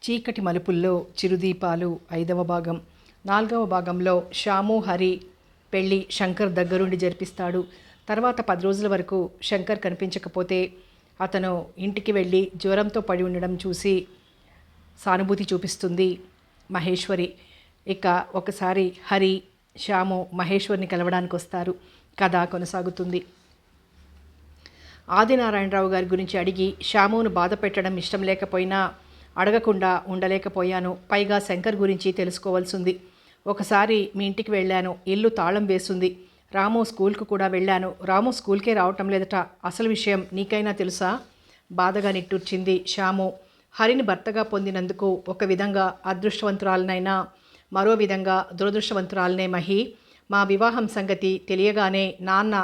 చీకటి మలుపుల్లో చిరుదీపాలు 5వ భాగం. 4వ భాగంలో శ్యాము హరి పెళ్ళి శంకర్ దగ్గరుండి జరిపిస్తాడు. తర్వాత 10 రోజుల వరకు శంకర్ కనిపించకపోతే అతను ఇంటికి వెళ్ళి జ్వరంతో పడి ఉండడం చూసి సానుభూతి చూపిస్తుంది మహేశ్వరి. ఇక ఒకసారి హరి శ్యాము మహేశ్వరిని కలవడానికి వస్తారు. కథ కొనసాగుతుంది. ఆదినారాయణరావు గారి గురించి అడిగి శ్యామును బాధ పెట్టడం ఇష్టం లేకపోయినా అడగకుండా ఉండలేకపోయాను. పైగా శంకర్ గురించి తెలుసుకోవాల్సింది. ఒకసారి మీ ఇంటికి వెళ్ళాను. ఇల్లు తాళం వేసింది. రాము స్కూల్కు కూడా వెళ్ళాను. రాము స్కూల్కే రావటం లేదట. అసలు విషయం నీకైనా తెలుసా? బాధగా నిట్టూర్చింది శ్యాము. హరిని భర్తగా పొందినందుకు ఒక విధంగా అదృష్టవంతురాలనైనా మరో విధంగా దురదృష్టవంతురాలనే మహి. మా వివాహం సంగతి తెలియగానే నాన్న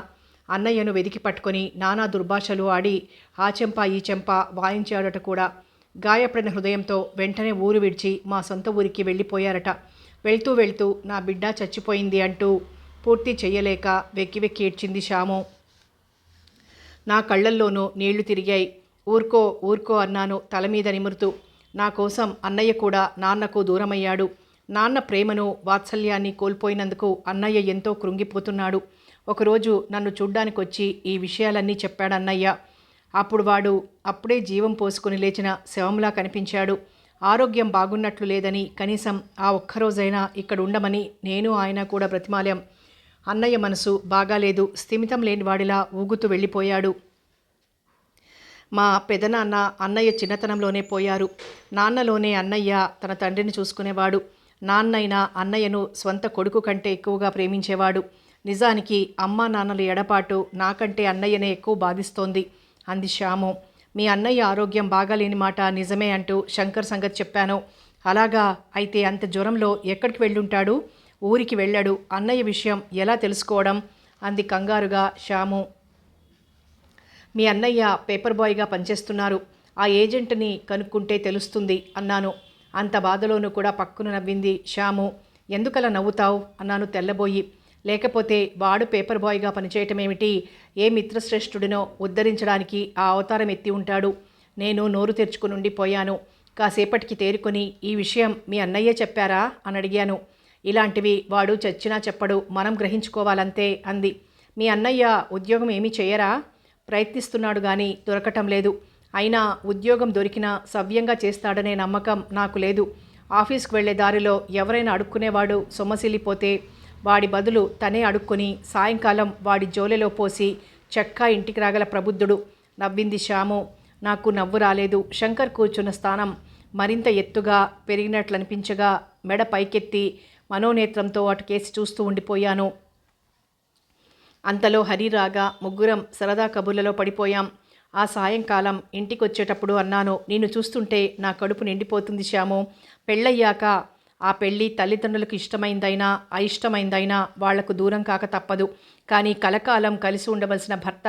అన్నయ్యను వెతికి పట్టుకొని నానా దుర్భాషలు ఆడి ఆ చెంప ఈ చెంప వాయించాడట కూడా. గాయపడిన హృదయంతో వెంటనే ఊరు విడిచి మా సొంత ఊరికి వెళ్ళిపోయారట. వెళ్తూ వెళ్తూ నా బిడ్డ చచ్చిపోయింది అంటూ పూర్తి చెయ్యలేక వెక్కి వెక్కి ఏడ్చింది శ్యాము. నా కళ్ళల్లోనూ నీళ్లు తిరిగాయి. ఊరుకో ఊరుకో అన్నాను తల మీద నిమురుతూ. నా కోసం అన్నయ్య కూడా నాన్నకు దూరమయ్యాడు. నాన్న ప్రేమను వాత్సల్యాన్ని కోల్పోయినందుకు అన్నయ్య ఎంతో కృంగిపోతున్నాడు. ఒకరోజు నన్ను చూడ్డానికి వచ్చి ఈ విషయాలన్నీ చెప్పాడన్నయ్య. అప్పుడు వాడు అప్పుడే జీవం పోసుకొని లేచిన శవంలా కనిపించాడు. ఆరోగ్యం బాగున్నట్లు లేదని కనీసం ఆ ఒక్కరోజైనా ఇక్కడ ఉండమని నేను ఆయన కూడా బ్రతిమాలాం. అన్నయ్య మనసు బాగాలేదు. స్థిమితం లేని వాడిలా ఊగుతూ వెళ్ళిపోయాడు. మా పెదనాన్న అన్నయ్య చిన్నతనంలోనే పోయారు. నాన్నలోనే అన్నయ్య తన తండ్రిని చూసుకునేవాడు. నాన్నైనా అన్నయ్యను స్వంత కొడుకు కంటే ఎక్కువగా ప్రేమించేవాడు. నిజానికి అమ్మా నాన్నల ఎడపాటు నాకంటే అన్నయ్యనే ఎక్కువ బాధిస్తోంది అంది శ్యాము. మీ అన్నయ్య ఆరోగ్యం బాగాలేని మాట నిజమే అంటూ శంకర్ సంగతి చెప్పాను. అలాగా? అయితే అంత జ్వరంలో ఎక్కడికి వెళ్ళుంటాడు? ఊరికి వెళ్ళాడు. అన్నయ్య విషయం ఎలా తెలుసుకోవడం? అంది కంగారుగా శ్యాము. మీ అన్నయ్య పేపర్ బాయ్గా పనిచేస్తున్నారు. ఆ ఏజెంట్ని కనుక్కుంటే తెలుస్తుంది అన్నాను. అంత బాధలోనూ కూడా పక్కున నవ్వింది శ్యాము. ఎందుకలా నవ్వుతావు అన్నాను తెల్లబోయి. లేకపోతే వాడు పేపర్ బాయ్గా పనిచేయటమేమిటి? ఏ మిత్రశ్రేష్ఠుడినో ఉద్ధరించడానికి ఆ అవతారం ఎత్తి ఉంటాడు. నేను నోరు తెరుచుకుని ఉండిపోయాను. కాసేపటికి తేరుకొని ఈ విషయం మీ అన్నయ్య చెప్పారా అని అడిగాను. ఇలాంటివి వాడు చచ్చినా చెప్పడు, మనం గ్రహించుకోవాలంతే అంది. మీ అన్నయ్య ఉద్యోగం ఏమీ చేయరా? ప్రయత్నిస్తున్నాడు కానీ దొరకటం లేదు. అయినా ఉద్యోగం దొరికినా సవ్యంగా చేస్తాడనే నమ్మకం నాకు లేదు. ఆఫీస్కి వెళ్లే దారిలో ఎవరైనా అడుక్కునేవాడు సొమ్మసిల్లిపోతే వాడి బదులు తనే అడుక్కొని సాయంకాలం వాడి జోలెలో పోసి చక్కా ఇంటికి రాగల ప్రబుద్ధుడు నవ్వింది శ్యాము. నాకు నవ్వు రాలేదు. శంకర్ కూర్చున్న స్థానం మరింత ఎత్తుగా పెరిగినట్లనిపించగా మెడ పైకెత్తి మనోనేత్రంతో అటుకేసి చూస్తూ ఉండిపోయాను. అంతలో హరి రాగా ముగ్గురం సరదా కబుర్లలో పడిపోయాం. ఆ సాయంకాలం ఇంటికొచ్చేటప్పుడు అన్నాను, నిన్ను చూస్తుంటే నా కడుపు నిండిపోతుంది శ్యాము. పెళ్ళయ్యాక ఆ పెళ్ళి తల్లిదండ్రులకు ఇష్టమైందైనా అయిష్టమైందైనా వాళ్లకు దూరం కాక తప్పదు. కానీ కలకాలం కలిసి ఉండవలసిన భర్త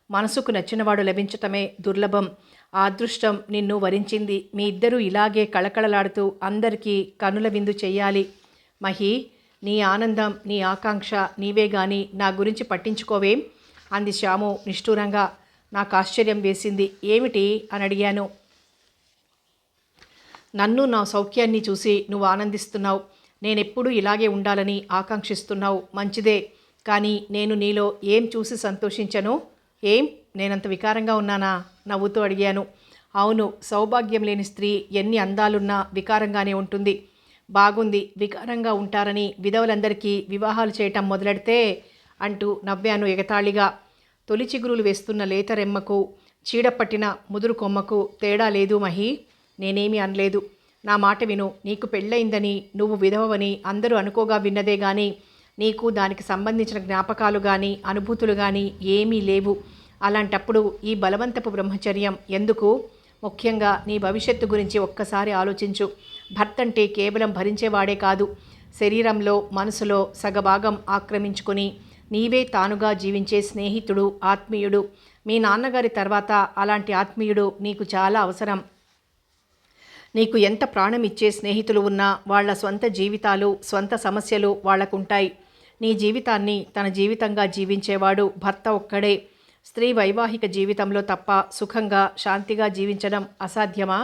మనసుకు నచ్చినవాడు లభించటమే దుర్లభం. ఆ అదృష్టం నిన్ను వరించింది. మీ ఇద్దరూ ఇలాగే కళకళలాడుతూ అందరికీ కనుల విందు చెయ్యాలి. మహి, నీ ఆనందం నీ ఆకాంక్ష నీవే గాని నా గురించి పట్టించుకోవేం అంది శ్యాము నిష్ఠూరంగా. నాకు ఆశ్చర్యం వేసింది. ఏమిటి అని అడిగాను. నన్ను నా సౌఖ్యాన్ని చూసి నువ్వు ఆనందిస్తున్నావు. నేనెప్పుడూ ఇలాగే ఉండాలని ఆకాంక్షిస్తున్నావు. మంచిదే. కానీ నేను నీలో ఏం చూసి సంతోషించను? ఏం, నేనంత వికారంగా ఉన్నానా? నవ్వుతూ అడిగాను. అవును, సౌభాగ్యం లేని స్త్రీ ఎన్ని అందాలున్నా వికారంగానే ఉంటుంది. బాగుంది, వికారంగా ఉంటారని విధవలందరికీ వివాహాలు చేయటం మొదలెడితే అంటూ నవ్వాను ఎగతాళిగా. తొలి చిగురులు వేస్తున్న లేత రెమ్మకు చీడపట్టిన ముదురు కొమ్మకు తేడా లేదు మహి. నేనేమీ అనలేదు. నా మాట విను. నీకు పెళ్ళయిందని నువ్వు విధవని అందరూ అనుకోగా విన్నదే గాని నీకు దానికి సంబంధించిన జ్ఞాపకాలు కానీ అనుభూతులు కానీ ఏమీ లేవు. అలాంటప్పుడు ఈ బలవంతపు బ్రహ్మచర్యం ఎందుకు? ముఖ్యంగా నీ భవిష్యత్తు గురించి ఒక్కసారి ఆలోచించు. భర్త అంటే కేవలం భరించేవాడే కాదు, శరీరంలో మనసులో సగభాగం ఆక్రమించుకొని నీవే తానుగా జీవించే స్నేహితుడు, ఆత్మీయుడు. మీ నాన్నగారి తర్వాత అలాంటి ఆత్మీయుడు నీకు చాలా అవసరం. నీకు ఎంత ప్రాణం ఇచ్చే స్నేహితులు ఉన్నా వాళ్ళ స్వంత జీవితాలు, స్వంత సమస్యలు వాళ్లకుంటాయి. నీ జీవితాన్ని తన జీవితంగా జీవించేవాడు భర్త ఒక్కడే. స్త్రీ వైవాహిక జీవితంలో తప్ప సుఖంగా శాంతిగా జీవించడం అసాధ్యమా?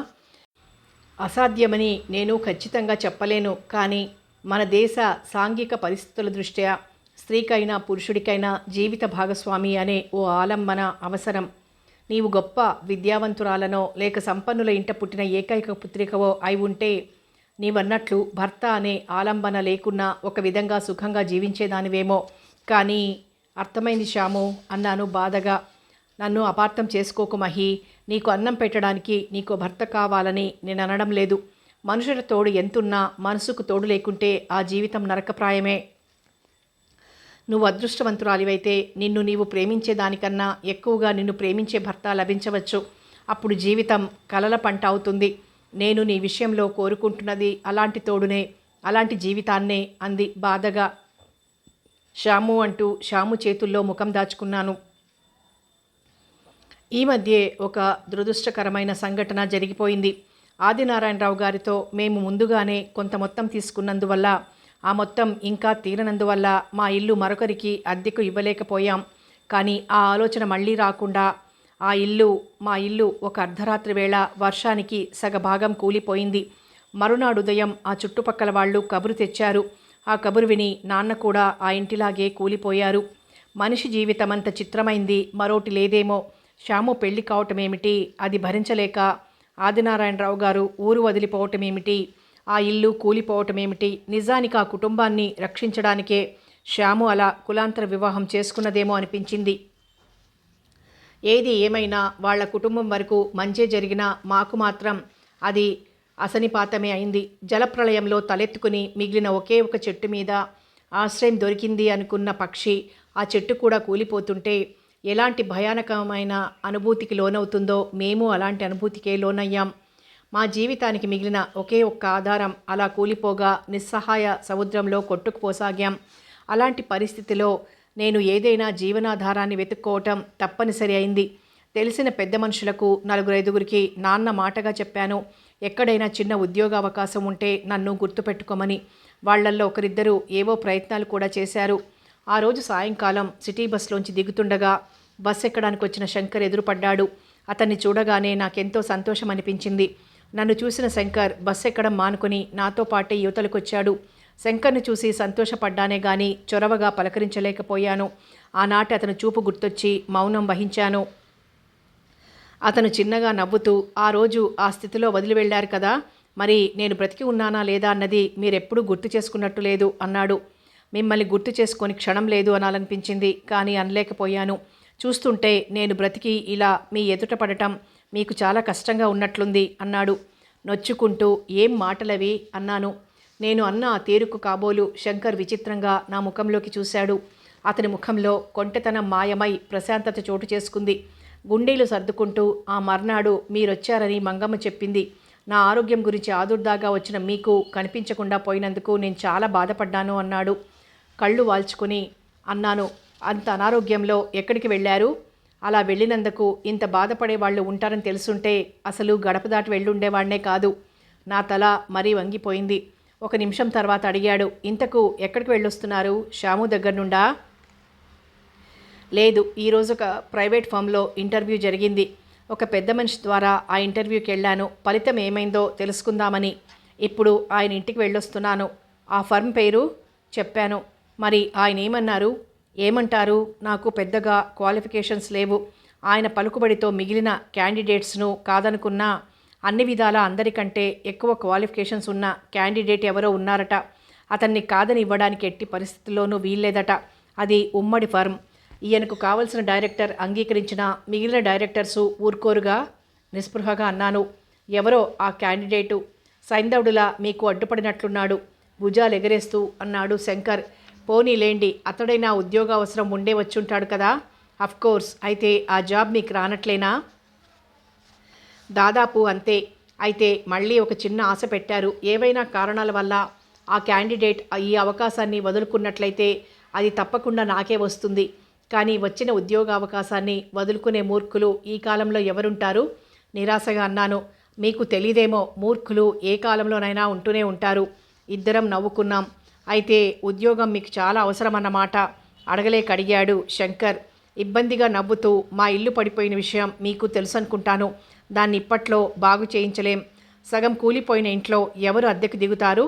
అసాధ్యమని నేను ఖచ్చితంగా చెప్పలేను, కానీ మన దేశ సాంఘిక పరిస్థితుల దృష్ట్యా స్త్రీకైనా పురుషుడికైనా జీవిత భాగస్వామి అనే ఓ ఆలంబన అవసరం. నీవు గొప్ప విద్యావంతురాలనో లేక సంపన్నుల ఇంట పుట్టిన ఏకైక పుత్రికవో అయి ఉంటే నీవన్నట్లు భర్త అనే ఆలంబన లేకున్నా ఒక విధంగా సుఖంగా జీవించేదానివేమో. కానీ అర్థమైంది శ్యాము అన్నాను బాధగా. నన్ను అపార్థం చేసుకోకు మహి. నీకు అన్నం పెట్టడానికి నీకు భర్త కావాలని నేను అనడం లేదు. మనుషుల తోడు ఎంతున్నా మనసుకు తోడు లేకుంటే ఆ జీవితం నరకప్రాయమే. నువ్వు అదృష్టవంతురాలివైతే నిన్ను నీవు ప్రేమించేదానికన్నా ఎక్కువగా నిన్ను ప్రేమించే భర్త లభించవచ్చు. అప్పుడు జీవితం కలల పంట అవుతుంది. నేను నీ విషయంలో కోరుకుంటున్నది అలాంటి తోడునే, అలాంటి జీవితాన్నే అంది బాధగా. శ్యాము అంటూ శ్యాము చేతుల్లో ముఖం దాచుకున్నాను. ఈ మధ్యే ఒక దురదృష్టకరమైన సంఘటన జరిగిపోయింది. ఆదినారాయణరావు గారితో మేము ముందుగానే కొంత మొత్తం తీసుకున్నందువల్ల ఆ మొత్తం ఇంకా తీరనందువల్ల మా ఇల్లు మరొకరికి అద్దెకు ఇవ్వలేకపోయాం. కానీ ఆ ఆలోచన మళ్ళీ రాకుండా మా ఇల్లు ఒక అర్ధరాత్రి వేళ వర్షానికి సగభాగం కూలిపోయింది. మరునాడు ఉదయం ఆ చుట్టుపక్కల వాళ్ళు కబురు తెచ్చారు. ఆ కబురు విని నాన్న కూడా ఆ ఇంటిలాగే కూలిపోయారు. మనిషి జీవితం అంత చిత్రమైంది మరోటి లేదేమో. శ్యాము పెళ్లి కావటమేమిటి, అది భరించలేక ఆదినారాయణరావు గారు ఊరు వదిలిపోవటమేమిటి, ఆ ఇల్లు కూలిపోవటమేమిటి, నిజానికి ఆ కుటుంబాన్ని రక్షించడానికే శ్యాము అలా కులాంతర వివాహం చేసుకున్నదేమో అనిపించింది. ఏది ఏమైనా వాళ్ల కుటుంబం వరకు మంచే జరిగినా మాకు మాత్రం అది అసనిపాతమే అయింది. జలప్రళయంలో తలెత్తుకుని మిగిలిన ఒకే ఒక చెట్టు మీద ఆశ్రయం దొరికింది అనుకున్న పక్షి ఆ చెట్టు కూడా కూలిపోతుంటే ఎలాంటి భయానకమైన అనుభూతికి లోనవుతుందో మేము అలాంటి అనుభూతికే లోనయ్యాం. మా జీవితానికి మిగిలిన ఒకే ఒక్క ఆధారం అలా కూలిపోగా నిస్సహాయ సముద్రంలో కొట్టుకుపోసాగాం. అలాంటి పరిస్థితిలో నేను ఏదైనా జీవనాధారాన్ని వెతుక్కోవటం తప్పనిసరి అయింది. తెలిసిన పెద్ద మనుషులకు 4-5గురికి నాన్న మాటగా చెప్పాను, ఎక్కడైనా చిన్న ఉద్యోగ అవకాశం ఉంటే నన్ను గుర్తుపెట్టుకోమని. వాళ్లల్లో ఒకరిద్దరు ఏవో ప్రయత్నాలు కూడా చేశారు. ఆ రోజు సాయంకాలం సిటీ బస్లోంచి దిగుతుండగా బస్ ఎక్కడానికి వచ్చిన శంకర్ ఎదురుపడ్డాడు. అతన్ని చూడగానే నాకెంతో సంతోషం అనిపించింది. నన్ను చూసిన శంకర్ బస్ ఎక్కడం మానుకొని నాతో పాటే యువతలకొచ్చాడు. శంకర్ని చూసి సంతోషపడ్డానే గాని చొరవగా పలకరించలేకపోయాను. ఆనాటి అతను చూపు గుర్తొచ్చి మౌనం వహించాను. అతను చిన్నగా నవ్వుతూ, ఆ రోజు ఆ స్థితిలో వదిలి వెళ్ళారు కదా, మరి నేను బ్రతికి ఉన్నానా లేదా అన్నది మీరెప్పుడూ గుర్తు చేసుకున్నట్టు లేదు అన్నాడు. మిమ్మల్ని గుర్తు చేసుకొని క్షణం లేదు అనాలనిపించింది, కానీ అనలేకపోయాను. చూస్తుంటే నేను బ్రతికి ఇలా మీ ఎదుట పడటం మీకు చాలా కష్టంగా ఉన్నట్లుంది అన్నాడు నొచ్చుకుంటూ. ఏం మాటలవి అన్నాను. నేను అన్న ఆ తేరుకు కాబోలు శంకర్ విచిత్రంగా నా ముఖంలోకి చూశాడు. అతని ముఖంలో కొంటెతనం మాయమై ప్రశాంతత చోటు చేసుకుంది. గుండీలు సర్దుకుంటూ, ఆ మర్నాడు మీరొచ్చారని మంగమ్మ చెప్పింది. నా ఆరోగ్యం గురించి ఆదుర్దాగా వచ్చిన మీకు కనిపించకుండా పోయినందుకు నేను చాలా బాధపడ్డాను అన్నాడు. కళ్ళు వాల్చుకుని అన్నాను, అంత అనారోగ్యంలో ఎక్కడికి వెళ్ళారు? అలా వెళ్ళినందుకు ఇంత బాధపడే వాళ్ళు ఉంటారని తెలుసుంటే అసలు గడప దాటి వెళ్ళుండేవాళ్నే కాదు. నా తల మరీ వంగిపోయింది. 1 నిమిషం తర్వాత అడిగాడు, ఇంతకు ఎక్కడికి వెళ్ళొస్తున్నారు? శ్యాము దగ్గర నుండా? లేదు, ఈరోజు ఒక ప్రైవేట్ ఫామ్లో ఇంటర్వ్యూ జరిగింది. ఒక పెద్ద మనిషి ద్వారా ఆ ఇంటర్వ్యూకి వెళ్ళాను. ఫలితం ఏమైందో తెలుసుకుందామని ఇప్పుడు ఆయన ఇంటికి వెళ్ళొస్తున్నాను. ఆ ఫర్మ్ పేరు చెప్పాను. మరి ఆయన ఏమన్నారు? ఏమంటారు, నాకు పెద్దగా క్వాలిఫికేషన్స్ లేవు. ఆయన పలుకుబడితో మిగిలిన క్యాండిడేట్స్ను కాదనుకున్నా అన్ని విధాల అందరికంటే ఎక్కువ క్వాలిఫికేషన్స్ ఉన్న క్యాండిడేట్ ఎవరో ఉన్నారట. అతన్ని కాదని ఇవ్వడానికి ఎట్టి పరిస్థితుల్లోనూ వీల్లేదట. అది ఉమ్మడి ఫర్మ్. ఈయనకు కావలసిన డైరెక్టర్ అంగీకరించిన మిగిలిన డైరెక్టర్సు ఊరుకోరుగా నిస్పృహగా అన్నాను. ఎవరో ఆ క్యాండిడేటు సైంధవుడులా మీకు అడ్డుపడినట్లున్నాడు భుజాలు ఎగరేస్తూ అన్నాడు శంకర్. పోనీలేండి, అతడైనా ఉద్యోగ అవసరం ఉండే వచ్చుంటాడు కదా. అఫ్కోర్స్, అయితే ఆ జాబ్ మీకు రానట్లేనా? దాదాపు అంతే. అయితే మళ్ళీ ఒక చిన్న ఆశ పెట్టారు. ఏవైనా కారణాల వల్ల ఆ క్యాండిడేట్ ఈ అవకాశాన్ని వదులుకున్నట్లయితే అది తప్పకుండా నాకే వస్తుంది. కానీ వచ్చిన ఉద్యోగ అవకాశాన్ని వదులుకునే మూర్ఖులు ఈ కాలంలో ఎవరుంటారు? నిరాశగా అన్నాను. మీకు తెలియదేమో, మూర్ఖులు ఏ కాలంలోనైనా ఉంటూనే ఉంటారు. ఇద్దరం నవ్వుకున్నాం. అయితే ఉద్యోగం మీకు చాలా అవసరమన్నమాట అడగలేక అడిగాడు శంకర్ ఇబ్బందిగా నవ్వుతూ. మా ఇల్లు పడిపోయిన విషయం మీకు తెలుసనుకుంటాను. దాన్ని ఇప్పట్లో బాగు చేయించలేం. సగం కూలిపోయిన ఇంట్లో ఎవరు అద్దెకు దిగుతారు?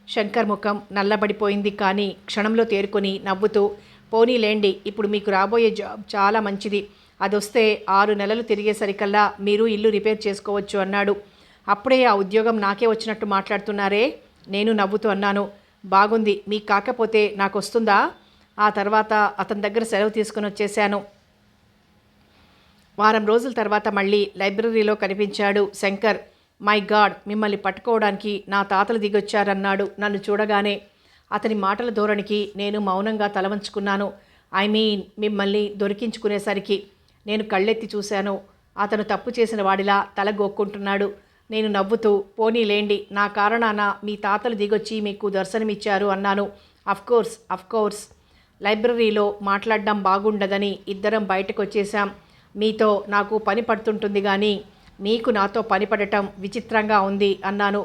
శంకర్ ముఖం నల్లబడిపోయింది. కానీ క్షణంలో తేరుకొని నవ్వుతూ, పోనీలేండి, ఇప్పుడు మీకు రాబోయే జాబ్ చాలా మంచిది. అదొస్తే 6 నెలలు తిరిగేసరికల్లా మీరు ఇల్లు రిపేర్ చేసుకోవచ్చు అన్నాడు. అప్పుడే ఆ ఉద్యోగం నాకే వచ్చినట్టు మాట్లాడుతున్నారే? నేను నవ్వుతూ అన్నాను. బాగుంది, మీకు కాకపోతే నాకు వస్తుందా? ఆ తర్వాత అతని దగ్గర సెలవు తీసుకుని వచ్చేశాను. వారం రోజుల తర్వాత మళ్ళీ లైబ్రరీలో కనిపించాడు శంకర్. మై గాడ్, మిమ్మల్ని పట్టుకోవడానికి నా తాతలు దిగొచ్చారన్నాడు నన్ను చూడగానే. అతని మాటల ధోరణికి నేను మౌనంగా తలవంచుకున్నాను. ఐ మీన్, మిమ్మల్ని దొరికించుకునేసరికి. నేను కళ్ళెత్తి చూశాను. అతను తప్పు చేసిన వాడిలా తల గోక్కుంటున్నాడు. నేను నవ్వుతూ, పోనీలేండి, నా కారణాన మీ తాతలు దిగొచ్చి మీకు దర్శనమిచ్చారు అన్నాను. అఫ్కోర్స్. లైబ్రరీలో మాట్లాడడం బాగుండదని ఇద్దరం బయటకు వచ్చేశాం. మీతో నాకు పని పడుతుంటుంది కానీ మీకు నాతో పని పడటం విచిత్రంగా ఉంది అన్నాను.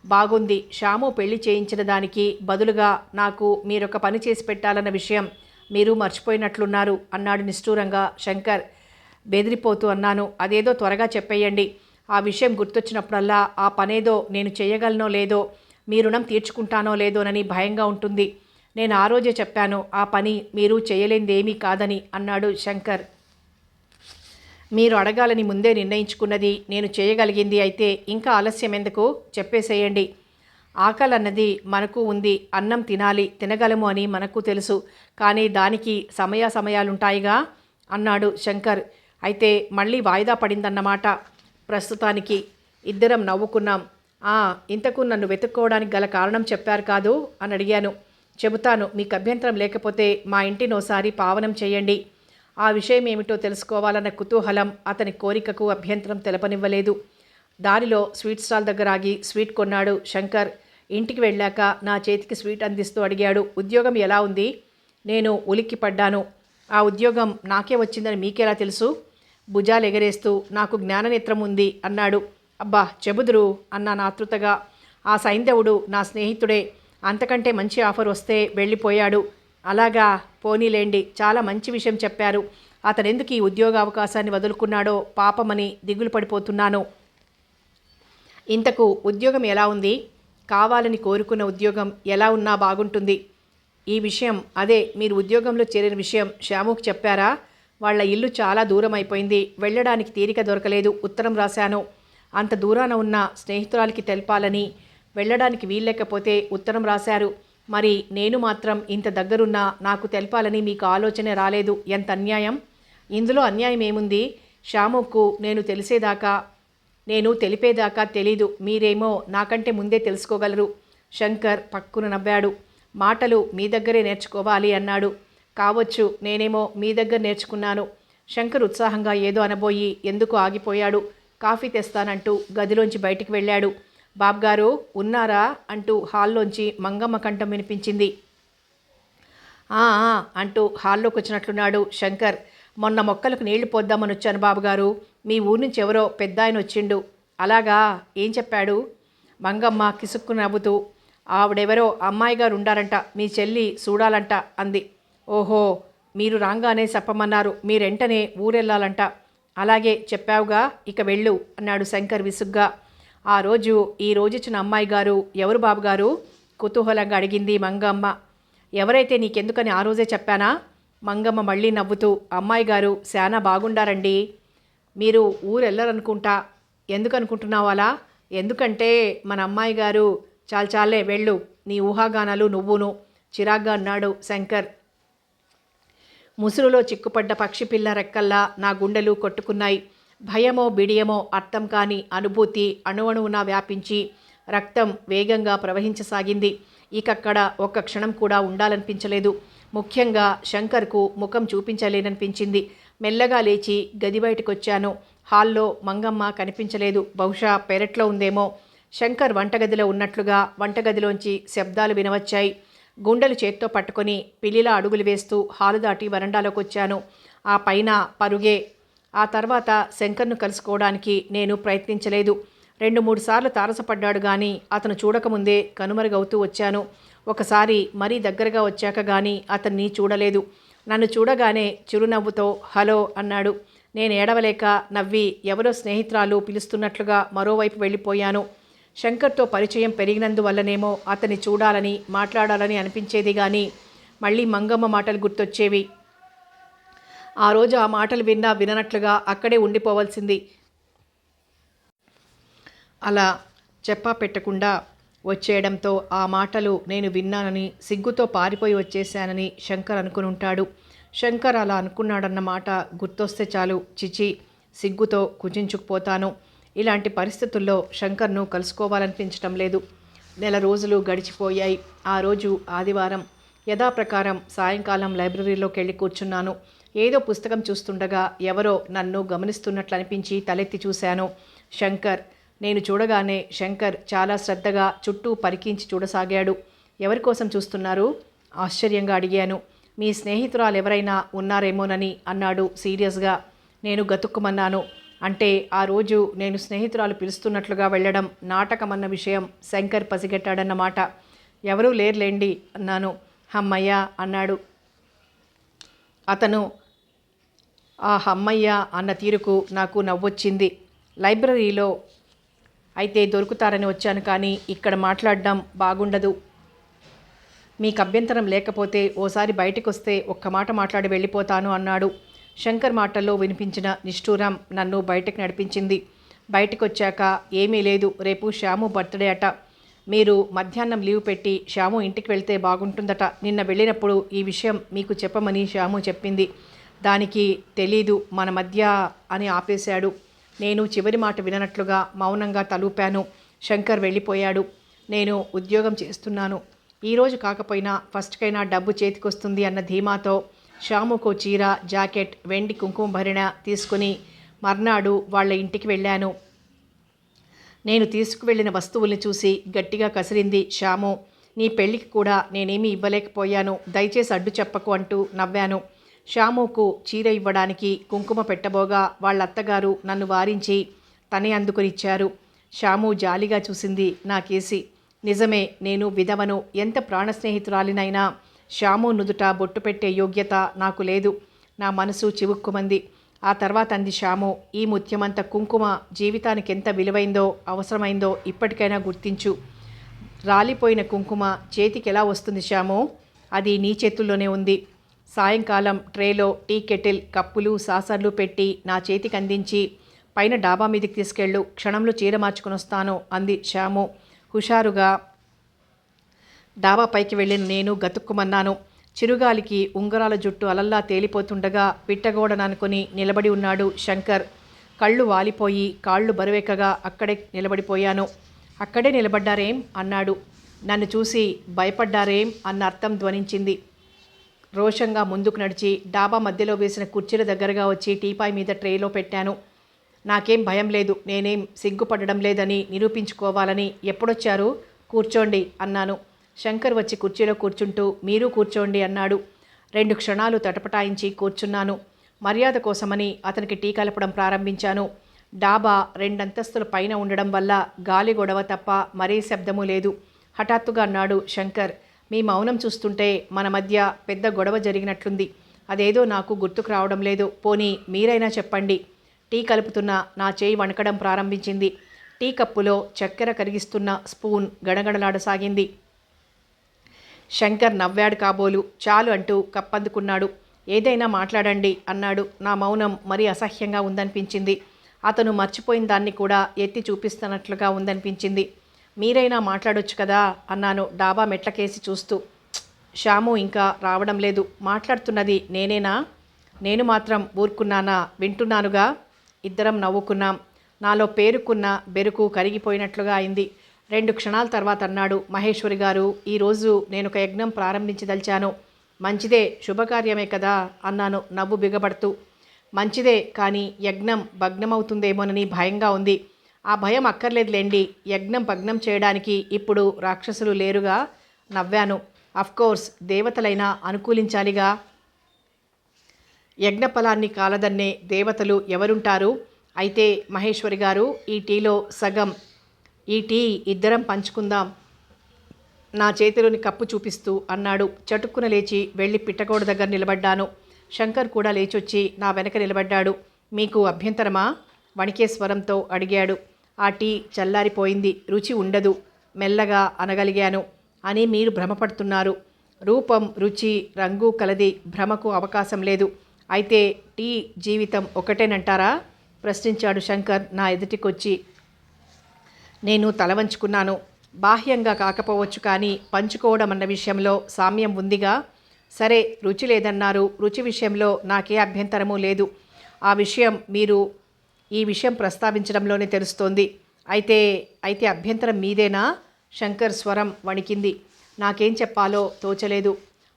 బాగుంది, శ్యాము పెళ్లి చేయించిన దానికి బదులుగా నాకు మీరొక పని చేసి పెట్టాలన్న విషయం మీరు మర్చిపోయినట్లున్నారు అన్నాడు నిష్ఠూరంగా శంకర్. బెదిరిపోతూ అన్నాను. అదేదో త్వరగా చెప్పేయండి. ఆ విషయం గుర్తొచ్చినప్పుడల్లా ఆ పనేదో నేను చేయగలనో లేదో, మీ రుణం తీర్చుకుంటానో లేదోనని భయంగా ఉంటుంది. నేను ఆ రోజే చెప్పాను, ఆ పని మీరు చేయలేనిదేమీ కాదని అన్నాడు శంకర్. మీరు అడగాలని ముందే నిర్ణయించుకున్నది నేను చేయగలిగింది అయితే ఇంకా ఆలస్యం ఎందుకు? చెప్పేసేయండి. ఆకలన్నది మనకు ఉంది, అన్నం తినాలి, తినగలము అని మనకు తెలుసు. కానీ దానికి సమయాలుంటాయిగా అన్నాడు శంకర్. అయితే మళ్ళీ వాయిదా పడిందన్నమాట. ప్రస్తుతానికి. ఇద్దరం నవ్వుకున్నాం. ఇంతకు నన్ను వెతుక్కోవడానికి గల కారణం చెప్పారు కాదు అని అడిగాను. చెబుతాను, మీకు అభ్యంతరం లేకపోతే మా ఇంటినోసారి పావనం చేయండి. ఆ విషయం ఏమిటో తెలుసుకోవాలన్న కుతూహలం అతని కోరికకు అభ్యంతరం తెలపనివ్వలేదు. దారిలో స్వీట్ స్టాల్ దగ్గర ఆగి స్వీట్ కొన్నాడు శంకర్. ఇంటికి వెళ్ళాక నా చేతికి స్వీట్ అందిస్తూ అడిగాడు, ఉద్యోగం ఎలా ఉంది? నేను ఉలిక్కి పడ్డాను. ఆ ఉద్యోగం నాకే వచ్చిందని మీకెలా తెలుసు? భుజాలు ఎగరేస్తూ, నాకు జ్ఞాననేత్రం ఉంది అన్నాడు. అబ్బా చెబుదురు అన్నాను ఆతృతగా. ఆ సైంధవుడు నా స్నేహితుడే. అంతకంటే మంచి ఆఫర్ వస్తే వెళ్ళిపోయాడు. అలాగా, పోనీలేండి, చాలా మంచి విషయం చెప్పారు. అతనెందుకు ఈ ఉద్యోగ అవకాశాన్ని వదులుకున్నాడో పాపమని దిగులు పడిపోతున్నాను. ఇంతకు ఉద్యోగం ఎలా ఉంది? కావాలని కోరుకున్న ఉద్యోగం ఎలా ఉన్నా బాగుంటుంది. ఈ విషయం, అదే మీరు ఉద్యోగంలో చేరిన విషయం శ్యాముకు చెప్పారా? వాళ్ళ ఇల్లు చాలా దూరం అయిపోయింది, వెళ్ళడానికి తీరిక దొరకలేదు. ఉత్తరం రాశాను. అంత దూరాన ఉన్న స్నేహితురాలికి తెలపాలని, వెళ్ళడానికి వీల్లేకపోతే ఉత్తరం రాశారు. మరి నేను మాత్రం ఇంత దగ్గరున్నా నాకు తెలపాలని మీకు ఆలోచన రాలేదు. ఎంత అన్యాయం! ఇందులో అన్యాయం ఏముంది? శ్యాముకు నేను తెలిపేదాకా తెలీదు. మీరేమో నాకంటే ముందే తెలుసుకోగలరు. శంకర్ పక్కున నవ్వాడు. మాటలు మీ దగ్గరే నేర్చుకోవాలి అన్నాడు. కావచ్చు, నేనేమో మీ దగ్గర నేర్చుకున్నాను. శంకర్ ఉత్సాహంగా ఏదో అనబోయి ఎందుకు ఆగిపోయాడు. కాఫీ తెస్తానంటూ గదిలోంచి బయటికి వెళ్ళాడు. బాబ్గారు ఉన్నారా అంటూ హాల్లోంచి మంగమ్మ కంఠం వినిపించింది. అంటూ హాల్లోకి వచ్చినట్లున్నాడు శంకర్. మొన్న మొక్కలకు నీళ్లు పోద్దామని వచ్చాను బాబుగారు. మీ ఊరి నుంచి ఎవరో పెద్ద ఆయన వచ్చిండు. అలాగా, ఏం చెప్పాడు? మంగమ్మ కిసుక్కు నవ్వుతూ, ఆవిడెవరో అమ్మాయి గారు ఉండారంట, మీ చెల్లి చూడాలంట అంది. ఓహో, మీరు రాగానే చెప్పమన్నారు. మీరెంటనే ఊరెళ్ళాలంట. అలాగే చెప్పావుగా, ఇక వెళ్ళు అన్నాడు శంకర్ విసుగ్గా. ఈ రోజుచ్చిన అమ్మాయి గారు ఎవరు బాబుగారు? కుతూహలంగా అడిగింది మంగమ్మ. ఎవరైతే నీకెందుకని ఆ రోజే చెప్పానా? మంగమ్మ మళ్ళీ నవ్వుతూ, అమ్మాయి గారు శానా బాగుండారండి. మీరు ఊరెళ్ళరనుకుంటా. ఎందుకు అనుకుంటున్నావు అలా? ఎందుకంటే మన అమ్మాయి గారు. చాలే వెళ్ళు, నీ ఊహాగానాలు నువ్వును చిరాగ్గా అన్నాడు శంకర్. ముసురులో చిక్కుపడ్డ పక్షిపిల్ల రెక్కల్లా నా గుండెలు కొట్టుకున్నాయి. భయమో బిడియమో అర్థం కాని అనుభూతి అణువణువునా వ్యాపించి రక్తం వేగంగా ప్రవహించసాగింది. ఇకక్కడ ఒక్క క్షణం కూడా ఉండాలనిపించలేదు. ముఖ్యంగా శంకర్కు ముఖం చూపించలేననిపించింది. మెల్లగా లేచి గది బయటకొచ్చాను. హాల్లో మంగమ్మ కనిపించలేదు. బహుశా పెరట్లో ఉందేమో. శంకర్ వంటగదిలో ఉన్నట్లుగా వంటగదిలోంచి శబ్దాలు వినవచ్చాయి. గుండెలు చేత్తో పట్టుకొని పిల్లిలా అడుగులు వేస్తూ హాలు దాటి వరండాలోకి వచ్చాను. ఆ పైన పరుగే. ఆ తర్వాత శంకర్ను కలుసుకోవడానికి నేను ప్రయత్నించలేదు. 2-3 సార్లు తారసపడ్డాడు కానీ అతను చూడకముందే కనుమరుగవుతూ వచ్చాను. ఒకసారి మరీ దగ్గరగా వచ్చాక కానీ అతన్ని చూడలేదు. నన్ను చూడగానే చిరునవ్వుతో హలో అన్నాడు. నేను ఏడవలేక నవ్వి ఎవరో స్నేహితురాలు పిలుస్తున్నట్లుగా మరోవైపు వెళ్ళిపోయాను. శంకర్తో పరిచయం పెరిగినందువల్లనేమో అతన్ని చూడాలని మాట్లాడాలని అనిపించేది కానీ మళ్ళీ మంగమ్మ మాటలు గుర్తొచ్చేవి. ఆ రోజు ఆ మాటలు విన్నా విననట్లుగా అక్కడే ఉండిపోవలసింది. అలా చెప్పా పెట్టకుండా వచ్చేయడంతో ఆ మాటలు నేను విన్నానని సిగ్గుతో పారిపోయి వచ్చేశానని శంకర్ అనుకుని ఉంటాడు. శంకర్ అలా అనుకున్నాడన్న మాట గుర్తొస్తే చాలు చిచి సిగ్గుతో కుచించుకుపోతాను. ఇలాంటి పరిస్థితుల్లో శంకర్ను కలుసుకోవాలనిపించటం లేదు. నెల రోజులు గడిచిపోయాయి. ఆ రోజు ఆదివారం. యథాప్రకారం సాయంకాలం లైబ్రరీలోకి వెళ్ళి కూర్చున్నాను. ఏదో పుస్తకం చూస్తుండగా ఎవరో నన్ను గమనిస్తున్నట్లు అనిపించి తలెత్తి చూశాను. శంకర్. నేను చూడగానే శంకర్ చాలా శ్రద్ధగా చుట్టూ పరికించి చూడసాగాడు. ఎవరి కోసం చూస్తున్నారు? ఆశ్చర్యంగా అడిగాను. మీ స్నేహితురాలు ఎవరైనా ఉన్నారేమోనని అన్నాడు సీరియస్గా. నేను గతుక్కుమన్నాను. అంటే ఆ రోజు నేను స్నేహితురాలు పిలుస్తున్నట్లుగా వెళ్ళడం నాటకమన్న విషయం శంకర్ పసిగట్టాడన్నమాట. ఎవరూ లేర్లేండి అన్నాను. హమ్మయ్య అన్నాడు. అతను ఆ హమ్మయ్య అన్న తీరుకు నాకు నవ్వొచ్చింది. లైబ్రరీలో అయితే దొరుకుతారని వచ్చాను, కానీ ఇక్కడ మాట్లాడడం బాగుండదు. మీకు అభ్యంతరం లేకపోతే ఓసారి బయటికి వస్తే ఒక్క మాట మాట్లాడి వెళ్ళిపోతాను అన్నాడు. శంకర్ మాటల్లో వినిపించిన నిష్ఠూరం నన్ను బయటకు నడిపించింది. బయటకు వచ్చాక ఏమీ లేదు, రేపు శ్యాము బర్త్డే అట. మీరు మధ్యాహ్నం లీవ్ పెట్టి శ్యాము ఇంటికి వెళ్తే బాగుంటుందట. నిన్న వెళ్ళినప్పుడు ఈ విషయం మీకు చెప్పమని శ్యాము చెప్పింది. దానికి తెలీదు మన మధ్య అని ఆపేశాడు. నేను చివరి మాట విననట్లుగా మౌనంగా తలూపాను. శంకర్ వెళ్ళిపోయాడు. నేను ఉద్యోగం చేస్తున్నాను. ఈరోజు కాకపోయినా ఫస్ట్కైనా డబ్బు చేతికొస్తుంది అన్న ధీమాతో శ్యాముకో చీర, జాకెట్, వెండి కుంకుమ భరిణ తీసుకుని మర్నాడు వాళ్ళ ఇంటికి వెళ్ళాను. నేను తీసుకువెళ్ళిన వస్తువుల్ని చూసి గట్టిగా కసిరింది శ్యాము. నీ పెళ్ళికి కూడా నేనేమీ ఇవ్వలేకపోయాను, దయచేసి అడ్డు చెప్పకు అంటూ నవ్వాను. శ్యాముకు చీర ఇవ్వడానికి కుంకుమ పెట్టబోగా వాళ్ళ అత్తగారు నన్ను వారించి తనే అందుకునిచ్చారు. శ్యాము జాలిగా చూసింది నాకేసి. నిజమే, నేను విధవను. ఎంత ప్రాణ స్నేహితురాలినైనా శ్యాము నుదుట బొట్టు పెట్టే యోగ్యత నాకు లేదు. నా మనసు చివుక్కుమంది. ఆ తర్వాత అంది శ్యాము, ఈ ముత్యమంత కుంకుమ జీవితానికి ఎంత విలువైందో అవసరమైందో ఇప్పటికైనా గుర్తించు. రాలిపోయిన కుంకుమ చేతికి ఎలా వస్తుంది శ్యాము? అది నీ చేతుల్లోనే ఉంది. సాయంకాలం ట్రేలో టీ కెటిల్, కప్పులు, సాసర్లు పెట్టి నా చేతికి అందించి పైన డాబా మీదకి తీసుకెళ్ళు, క్షణంలో చీర మార్చుకుని వస్తాను అంది శ్యాము. హుషారుగా డాబా పైకి వెళ్ళిన నేను గతుక్కుమన్నాను. చిరుగాలికి ఉంగరాల జుట్టు అలల్లా తేలిపోతుండగా పిట్టగోడననుకుని నిలబడి ఉన్నాడు శంకర్. కళ్ళు వాలిపోయి కాళ్ళు బరువెక్కగా అక్కడే నిలబడిపోయాను. అక్కడే నిలబడ్డారేం అన్నాడు. నన్ను చూసి భయపడ్డారేం అన్న అర్థం ధ్వనించింది. రోషంగా ముందుకు నడిచి డాబా మధ్యలో వేసిన కుర్చీల దగ్గరగా వచ్చి టీపాయ్ మీద ట్రేలో పెట్టాను. నాకేం భయం లేదు, నేనేం సిగ్గుపడడం లేదని నిరూపించుకోవాలని. ఎప్పుడొచ్చారు? కూర్చోండి అన్నాను. శంకర్ వచ్చి కుర్చీలో కూర్చుంటూ మీరు కూర్చోండి అన్నాడు. 2 క్షణాలు తటపటాయించి కూర్చున్నాను. మర్యాద కోసమని అతనికి టీ కలపడం ప్రారంభించాను. డాబా 2 అంతస్తుల పైన ఉండడం వల్ల గాలి గొడవ తప్ప మరే శబ్దము లేదు. హఠాత్తుగా అన్నాడు శంకర్, మీ మౌనం చూస్తుంటే మన మధ్య పెద్ద గొడవ జరిగినట్లుంది. అదేదో నాకు గుర్తుకు రావడం లేదు. పోనీ మీరైనా చెప్పండి. టీ కలుపుతున్న నా చేయి వణకడం ప్రారంభించింది. టీ కప్పులో చక్కెర కరిగిస్తున్న స్పూన్ గడగడలాడసాగింది. శంకర్ నవ్వాడు కాబోలు. చాలు అంటూ కప్పందుకున్నాడు. ఏదైనా మాట్లాడండి అన్నాడు. నా మౌనం మరీ అసహ్యంగా ఉందనిపించింది. అతను మర్చిపోయిన దాన్ని కూడా ఎత్తి చూపిస్తున్నట్లుగా ఉందనిపించింది. మీరైనా మాట్లాడొచ్చు కదా అన్నాను డాబా మెట్లకేసి చూస్తూ. శ్యాము ఇంకా రావడం లేదు. మాట్లాడుతున్నది నేనేనా? నేను మాత్రం ఊరుకున్నానా? వింటున్నానుగా. ఇద్దరం నవ్వుకున్నాం. నాలో పేరుకున్న బెరుకు కరిగిపోయినట్లుగా అయింది. 2 క్షణాల తర్వాత అన్నాడు, మహేశ్వరి గారు, ఈరోజు నేను ఒక యజ్ఞం ప్రారంభించదలిచాను. మంచిదే, శుభకార్యమే కదా అన్నాను నవ్వు బిగబడుతూ. మంచిదే, కానీ యజ్ఞం భగ్నమవుతుందేమోనని భయంగా ఉంది. ఆ భయం అక్కర్లేదులేండి, యజ్ఞం భగ్నం చేయడానికి ఇప్పుడు రాక్షసులు లేరుగా నవ్వాను. అఫ్కోర్స్ దేవతలైనా అనుకూలించాలిగా. యజ్ఞఫలాన్ని కాలదన్నే దేవతలు ఎవరుంటారు? అయితే మహేశ్వరి గారు, ఈ టీలో సగం, ఈ టీ ఇద్దరం పంచుకుందాం నా చేతిలోని కప్పు చూపిస్తూ అన్నాడు. చటుక్కున లేచి వెళ్ళి పిట్టగోడ దగ్గర నిలబడ్డాను. శంకర్ కూడా లేచొచ్చి నా వెనక నిలబడ్డాడు. మీకు అభ్యంతరమా? వణికే స్వరంతో అడిగాడు. ఆ టీ చల్లారిపోయింది, రుచి ఉండదు, మెల్లగా అనగలిగాను. అని మీరు భ్రమపడుతున్నారు. రూపం, రుచి, రంగు కలది, భ్రమకు అవకాశం లేదు. అయితే టీ, జీవితం ఒకటేనంటారా? ప్రశ్నించాడు శంకర్ నా ఎదుటికొచ్చి. నేను తల వంచుకున్నాను. బాహ్యంగా కాకపోవచ్చు, కానీ పంచుకోవడం అన్న విషయంలో సామ్యం ఉందిగా. సరే, రుచి లేదన్నారు. రుచి విషయంలో నాకే అభ్యంతరమూ లేదు. ఆ విషయం మీరు ఈ విషయం ప్రస్తావించడంలోనే తెలుస్తోంది. అయితే అయితే అభ్యంతరం మీదేనా? శంకర్ స్వరం వణికింది. నాకేం చెప్పాలో తోచలేదు.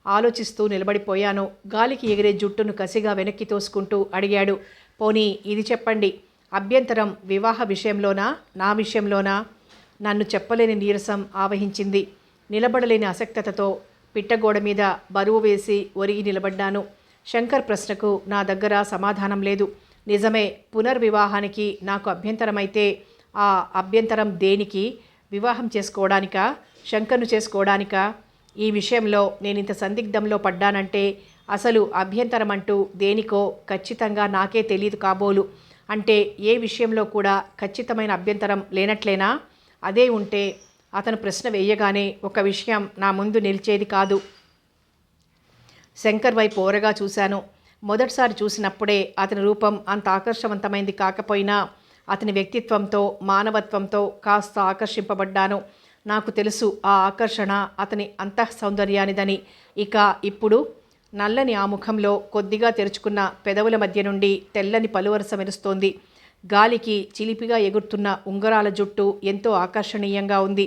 ఆలోచిస్తూ నిలబడిపోయాను. గాలికి ఎగిరే జుట్టును కసిగా వెనక్కి తోసుకుంటూ అడిగాడు, పోనీ ఇది చెప్పండి, అభ్యంతరం వివాహ విషయంలోనా, నా విషయంలోనా? నన్ను చెప్పలేని నీరసం ఆవహించింది. నిలబడలేని అసక్తతతో పిట్టగోడ మీద బరువు వేసి ఒరిగి నిలబడ్డాను. శంకర్ ప్రశ్నకు నా దగ్గర సమాధానం లేదు. నిజమే, పునర్వివాహానికి నాకు అభ్యంతరమైతే ఆ అభ్యంతరం దేనికి? వివాహం చేసుకోవడానికా, శంకర్ను చేసుకోవడానికా? ఈ విషయంలో నేనింత సందిగ్ధంలో పడ్డానంటే అసలు అభ్యంతరం అంటూ దేనికో ఖచ్చితంగా నాకే తెలియదు కాబోలు. అంటే ఏ విషయంలో కూడా ఖచ్చితమైన అభ్యంతరం లేనట్లేనా? అదే ఉంటే అతను ప్రశ్న వేయగానే ఒక విషయం నా ముందు నిలిచేది కాదు. శంకర్ వైపు ఓరగా చూశాను. మొదటిసారి చూసినప్పుడే అతని రూపం అంత ఆకర్షవంతమైంది కాకపోయినా అతని వ్యక్తిత్వంతో, మానవత్వంతో కాస్త ఆకర్షింపబడ్డాను. నాకు తెలుసు ఆ ఆకర్షణ అతని అంతః సౌందర్యానిదని. ఇక ఇప్పుడు నల్లని ఆ ముఖంలో కొద్దిగా తెరుచుకున్న పెదవుల మధ్య నుండి తెల్లని పలువరస మెరుస్తోంది. గాలికి చిలిపిగా ఎగురుతున్న ఉంగరాల జుట్టు ఎంతో ఆకర్షణీయంగా ఉంది.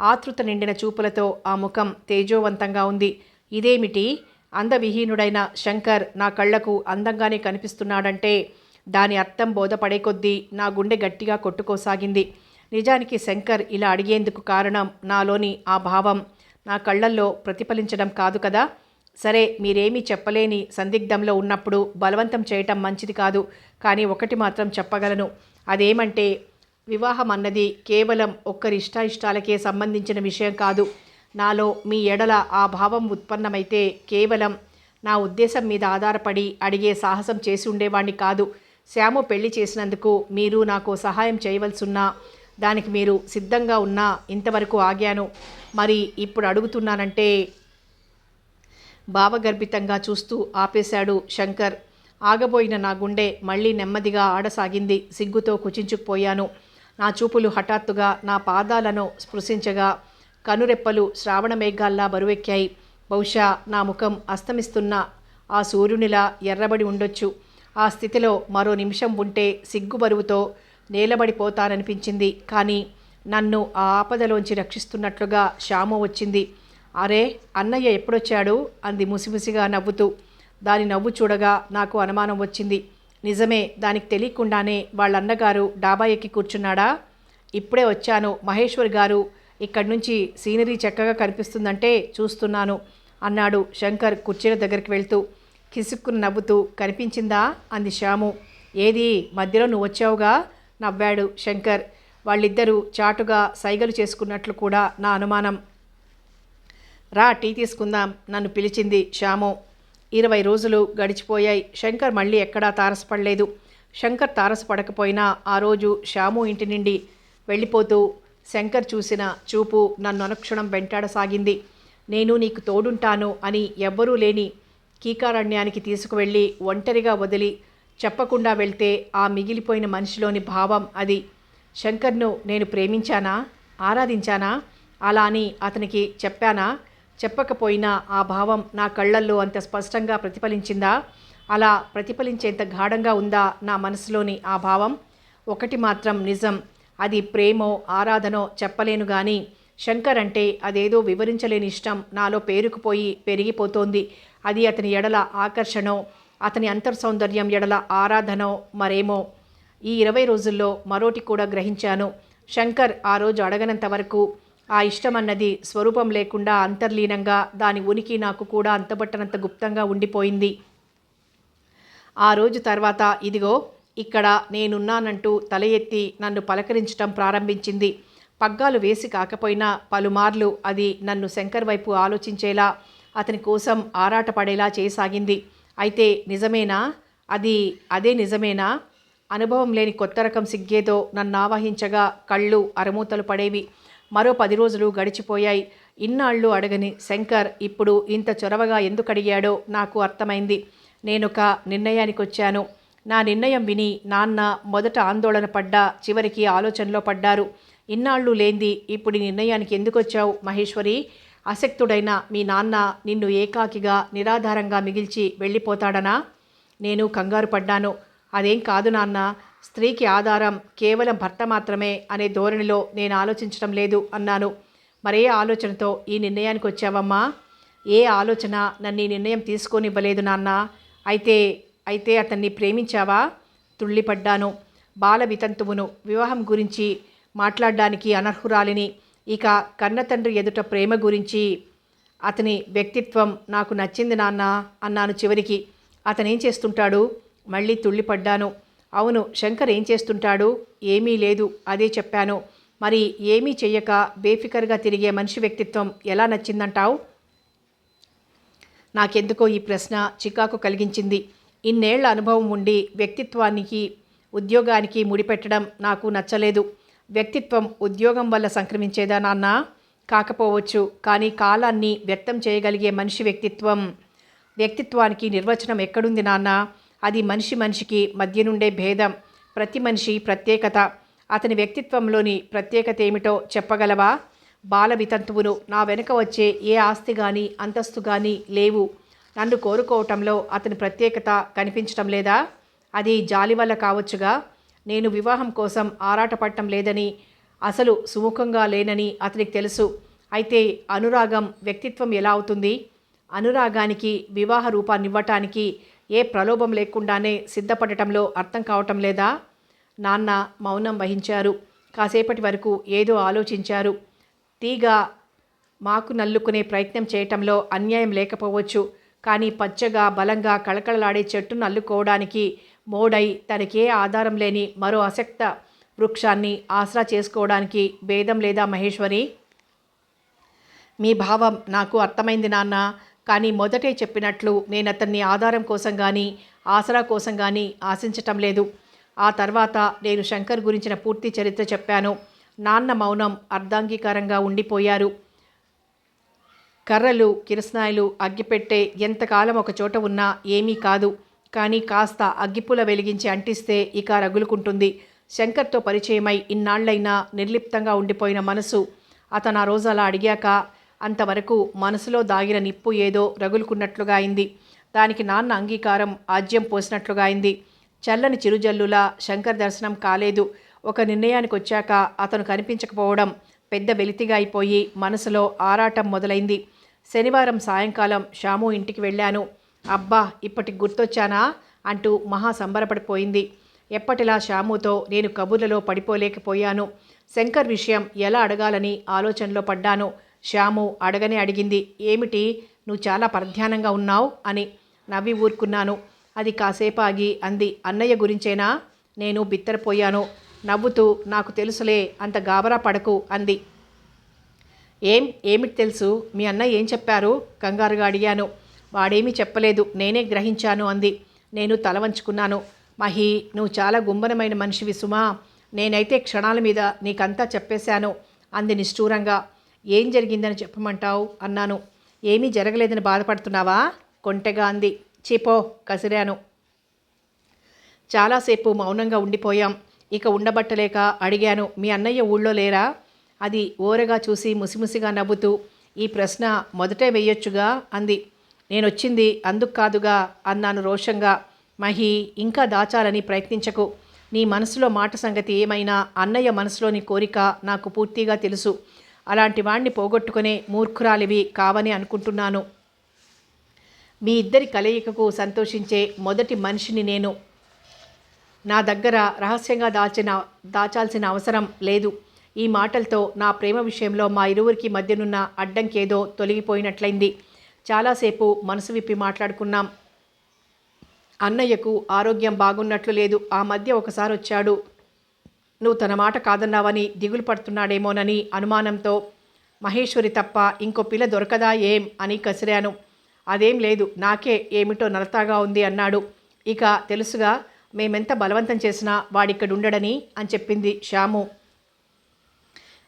ఆతృత నిండిన చూపులతో ఆ ముఖం తేజోవంతంగా ఉంది. ఇదేమిటి? అందవిహీనుడైన శంకర్ నా కళ్లకు అందంగానే కనిపిస్తున్నాడంటే దాని అర్థం బోధపడే కొద్దీ నా గుండె గట్టిగా కొట్టుకోసాగింది. నిజానికి శంకర్ ఇలా అడిగేందుకు కారణం నాలోని ఆ భావం నా కళ్ళల్లో ప్రతిఫలించడం కాదు కదా. సరే, మీరేమీ చెప్పలేని సందిగ్ధంలో ఉన్నప్పుడు బలవంతం చేయటం మంచిది కాదు. కానీ ఒకటి మాత్రం చెప్పగలను. అదేమంటే, వివాహం అన్నది కేవలం ఒక్కరి ఇష్టాయిష్టాలకే సంబంధించిన విషయం కాదు. నాలో మీ ఎడల ఆ భావం ఉత్పన్నమైతే కేవలం నా ఉద్దేశం మీద ఆధారపడి అడిగే సాహసం చేసి ఉండేవాణ్ణి కాదు. శ్యాము పెళ్లి చేసినందుకు మీరు నాకు సహాయం చేయవలసున్నా, దానికి మీరు సిద్ధంగా ఉన్నా ఇంతవరకు ఆగాను. మరి ఇప్పుడు అడుగుతున్నానంటే? భావగర్భితంగా చూస్తూ ఆపేశాడు శంకర్. ఆగబోయిన నా గుండె మళ్ళీ నెమ్మదిగా ఆడసాగింది. సిగ్గుతో కుచించుకుపోయాను. నా చూపులు హఠాత్తుగా నా పాదాలను స్పృశించగా కనురెప్పలు శ్రావణ మేఘాల్లా బరువెక్కాయి. బహుశా నా ముఖం అస్తమిస్తున్న ఆ సూర్యునిలా ఎర్రబడి ఉండొచ్చు. ఆ స్థితిలో మరో నిమిషం ఉంటే సిగ్గు బరువుతో నేలబడిపోతాననిపించింది. కానీ నన్ను ఆ ఆపదలోంచి రక్షిస్తున్నట్లుగా శ్యాము వచ్చింది. అరే, అన్నయ్య ఎప్పుడొచ్చాడు? అంది ముసిముసిగా నవ్వుతూ. దాని నవ్వు చూడగా నాకు అనుమానం వచ్చింది. నిజమే, దానికి తెలియకుండానే వాళ్ళన్నగారు డాబా ఎక్కి కూర్చున్నాడా? ఇప్పుడే వచ్చాను మహేశ్వర్ గారు, ఇక్కడి నుంచి సీనరీ చక్కగా కనిపిస్తుందంటే చూస్తున్నాను అన్నాడు శంకర్ కుర్చీల దగ్గరికి వెళ్తూ. కిసుక్కును నవ్వుతూ, కనిపించిందా? అంది శ్యాము. ఏది, మధ్యలో నువ్వు వచ్చావుగా? నవ్వాడు శంకర్. వాళ్ళిద్దరూ చాటుగా సైగలు చేసుకున్నట్లు కూడా నా అనుమానం. రా, టీ తీసుకుందాం, నన్ను పిలిచింది శ్యాము. 20 రోజులు గడిచిపోయాయి. శంకర్ మళ్ళీ ఎక్కడా తారసపడలేదు. శంకర్ తారసపడకపోయినా ఆ రోజు శ్యాము ఇంటి నుండి వెళ్ళిపోతూ శంకర్ చూసిన చూపు నన్ను అనుక్షణం వెంటాడసాగింది. నేను నీకు తోడుంటాను అని ఎవ్వరూ లేని కీకారణ్యానికి తీసుకువెళ్ళి ఒంటరిగా వదిలి చెప్పకుండా వెళ్తే ఆ మిగిలిపోయిన మనిషిలోని భావం అది. శంకర్ను నేను ప్రేమించానా, ఆరాధించానా? అలా అని అతనికి చెప్పానా? చెప్పకపోయినా ఆ భావం నా కళ్ళల్లో అంత స్పష్టంగా ప్రతిఫలించిందా? అలా ప్రతిఫలించేంత గాఢంగా ఉందా నా మనసులోని ఆ భావం? ఒకటి మాత్రం నిజం, అది ప్రేమో ఆరాధనో చెప్పలేను కానీ శంకర్ అంటే అదేదో వివరించలేని ఇష్టం నాలో పేరుకుపోయి పెరిగిపోతోంది. అది అతని ఎడల ఆకర్షణో, అతని అంతర్సౌందర్యం ఎడల ఆరాధనో మరేమో. ఈ 20 రోజుల్లో మరోటి కూడా గ్రహించాను. శంకర్ ఆ రోజు అడగనంత వరకు ఆ ఇష్టమన్నది స్వరూపం లేకుండా అంతర్లీనంగా దాని ఉనికి నాకు కూడా అంతబట్టనంత గుప్తంగా ఉండిపోయింది. ఆ రోజు తర్వాత ఇదిగో ఇక్కడ నేనున్నానంటూ తల ఎత్తి నన్ను పలకరించటం ప్రారంభించింది. పగ్గాలు వేసి కాకపోయినా పలుమార్లు అది నన్ను శంకర్ వైపు ఆలోచించేలా, అతని కోసం ఆరాటపడేలా చేయసాగింది. అయితే నిజమేనా? అదే నిజమేనా? అనుభవం లేని కొత్త రకం సిగ్గేదో నన్ను ఆవహించగా కళ్ళు అరమూతలు పడేవి. మరో 10 రోజులు గడిచిపోయాయి. ఇన్నాళ్ళు అడగని శంకర్ ఇప్పుడు ఇంత చొరవగా ఎందుకు అడిగాడో నాకు అర్థమైంది. నేనొక నిర్ణయానికొచ్చాను. నా నిర్ణయం విని నాన్న మొదట ఆందోళన పడ్డా చివరికి ఆలోచనలో పడ్డారు. ఇన్నాళ్ళు లేంది ఇప్పుడు ఈ నిర్ణయానికి ఎందుకొచ్చావు మహేశ్వరి? అశక్తుడైన మీ నాన్న నిన్ను ఏకాకిగా నిరాధారంగా మిగిల్చి వెళ్ళిపోతాడనా? నేను కంగారు పడ్డాను. అదేం కాదు నాన్న, స్త్రీకి ఆధారం కేవలం భర్త మాత్రమే అనే ధోరణిలో నేను ఆలోచించడం లేదు అన్నాను. మరే ఆలోచనతో ఈ నిర్ణయానికి వచ్చావమ్మా? ఏ ఆలోచన నన్ను ఈ నిర్ణయం తీసుకోనివ్వలేదు నాన్న. అయితే అతన్ని ప్రేమించావా? తుళ్ళిపడ్డాను. బాల వితంతువును, వివాహం గురించి మాట్లాడడానికి అనర్హురాలిని. ఇక కన్నతండ్రి ఎదుట ప్రేమ గురించి అతని వ్యక్తిత్వం నాకు నచ్చింది నాన్న అన్నాను చివరికి. అతనేం చేస్తుంటాడు? మళ్ళీ తుళ్ళిపడ్డాను. అవును, శంకర్ ఏం చేస్తుంటాడు? ఏమీ లేదు, అదే చెప్పాను. మరి ఏమీ చెయ్యక బేఫికర్గా తిరిగే మనిషి వ్యక్తిత్వం ఎలా నచ్చిందంటావు? నాకెందుకో ఈ ప్రశ్న చికాకు కలిగించింది. ఇన్నేళ్ల అనుభవం ఉండి వ్యక్తిత్వానికి ఉద్యోగానికి ముడిపెట్టడం నాకు నచ్చలేదు. వ్యక్తిత్వం ఉద్యోగం వల్ల సంక్రమించేదా నాన్న? కాకపోవచ్చు, కానీ కాలాన్ని వ్యక్తం చేయగలిగే మనిషి వ్యక్తిత్వానికి నిర్వచనం ఎక్కడుంది నాన్న? అది మనిషికి మధ్య నుండే భేదం. ప్రతి మనిషి ప్రత్యేకత. అతని వ్యక్తిత్వంలోని ప్రత్యేకత ఏమిటో చెప్పగలవా? బాల వితంతువును, నా వెనుక వచ్చే ఏ ఆస్తి కానీ అంతస్తు కానీ లేవు. నన్ను కోరుకోవటంలో అతని ప్రత్యేకత కనిపించటం లేదా? అది జాలి వల్ల కావచ్చుగా. నేను వివాహం కోసం ఆరాటపడటం లేదని, అసలు సుముఖంగా లేనని అతనికి తెలుసు. అయితే అనురాగం వ్యక్తిత్వం ఎలా అవుతుంది? అనురాగానికి వివాహ రూపాన్నివ్వటానికి ఏ ప్రలోభం లేకుండానే సిద్ధపడటంలో అర్థం కావటం లేదా? నాన్న మౌనం వహించారు. కాసేపటి వరకు ఏదో ఆలోచించారు. తీగ మాకు నల్లుకునే ప్రయత్నం చేయటంలో అన్యాయం లేకపోవచ్చు, కానీ పచ్చగా బలంగా కళకళలాడే చెట్టును అల్లుకోవడానికి మోడై తనకే ఆధారం లేని మరో అశక్త వృక్షాన్ని ఆసరా చేసుకోవడానికి భేదం లేదా మహేశ్వరి? మీ భావం నాకు అర్థమైంది నాన్న. కానీ మొదటే చెప్పినట్లు నేను అతన్ని ఆధారం కోసం కానీ ఆసరా కోసం కానీ ఆశించటం లేదు. ఆ తర్వాత నేను శంకర్ గురించిన పూర్తి చరిత్ర చెప్పాను. నాన్న మౌనం అర్ధాంగీకారంగా ఉండిపోయారు. కర్రలు, కిరసనాయిలు, అగ్గిపెట్టే ఎంతకాలం ఒక చోట ఉన్నా ఏమీ కాదు. కానీ కాస్త అగ్గిపుల వెలిగించి అంటిస్తే ఇక రగులుకుంటుంది. శంకర్తో పరిచయమై ఇన్నాళ్లైనా నిర్లిప్తంగా ఉండిపోయిన మనసు అతను ఆ రోజు అలా అడిగాక అంతవరకు మనసులో దాగిన నిప్పు ఏదో రగులుకున్నట్లుగా అయింది. దానికి నాన్న అంగీకారం ఆజ్యం పోసినట్లుగా అయింది. చల్లని చిరుజల్లులా శంకర్ దర్శనం కాలేదు. ఒక నిర్ణయానికి వచ్చాక అతను కనిపించకపోవడం పెద్ద వెలితిగా అయిపోయి మనసులో ఆరాటం మొదలైంది. శనివారం సాయంకాలం శ్యాము ఇంటికి వెళ్ళాను. అబ్బా, ఇప్పటికి గుర్తొచ్చానా అంటూ మహా సంబరపడిపోయింది. ఎప్పటిలా శ్యాముతో నేను కబుర్లలో పడిపోలేకపోయాను. శంకర్ విషయం ఎలా అడగాలని ఆలోచనలో పడ్డాను. శ్యాము అడగనే అడిగింది, ఏమిటి నువ్వు చాలా పరధ్యానంగా ఉన్నావు అని. నవ్వి ఊరుకున్నాను. అది కాసేపు ఆగి అంది, అన్నయ్య గురించేనా? నేను బిత్తరపోయాను. నాకు తెలుసులే, అంత గాబరా పడకు అంది. ఏమిటి తెలుసు? మీ అన్నయ్య ఏం చెప్పారు? కంగారుగా అడిగాను. వాడేమీ చెప్పలేదు, నేనే గ్రహించాను అంది. నేను తల వంచుకున్నాను. మహి, నువ్వు చాలా గుంభనమైన మనిషివి సుమా. నేనైతే క్షణాల మీద నీకంతా చెప్పేశాను అంది నిష్ఠూరంగా. ఏం జరిగిందని చెప్పమంటావు అన్నాను. ఏమీ జరగలేదని బాధపడుతున్నావా? కొంటెగా అంది. చీపో, కసిరాను. చాలాసేపు మౌనంగా ఉండిపోయాం. ఇక ఉండబట్టలేక అడిగాను, మీ అన్నయ్య ఊళ్ళో లేరా? అది ఓరగా చూసి ముసిముసిగా నవ్వుతూ, ఈ ప్రశ్న మొదటే వేయొచ్చుగా అంది. నేనొచ్చింది అందుకు కాదుగా అన్నాను రోషంగా. మహి, ఇంకా దాచాలని ప్రయత్నించకు. నీ మనసులో మాట సంగతి ఏమైనా అన్నయ్య మనసులోని కోరిక నాకు పూర్తిగా తెలుసు. అలాంటి వాణ్ణి పోగొట్టుకునే మూర్ఖురాలివి కావని అనుకుంటున్నాను. మీ ఇద్దరి కలయికకు సంతోషించే మొదటి మనిషిని నేను. నా దగ్గర రహస్యంగా దాచాల్సిన అవసరం లేదు. ఈ మాటలతో నా ప్రేమ విషయంలో మా ఇరువురికి మధ్యనున్న అడ్డంకేదో తొలగిపోయినట్లయింది. చాలాసేపు మనసు విప్పి మాట్లాడుకున్నాం. అన్నయ్యకు ఆరోగ్యం బాగున్నట్లు లేదు. ఆ మధ్య ఒకసారి వచ్చాడు. నువ్వు తన మాట కాదన్నావని దిగులు పడుతున్నాడేమోనని అనుమానంతో మహేశ్వరి తప్ప ఇంకో పిల్ల దొరకదా ఏం అని కసిరాను. అదేం లేదు, నాకే ఏమిటో నలతాగా ఉంది అన్నాడు. ఇక తెలుసుగా, మేమెంత బలవంతం చేసినా వాడిక్కడుండడని అని చెప్పింది శ్యాము.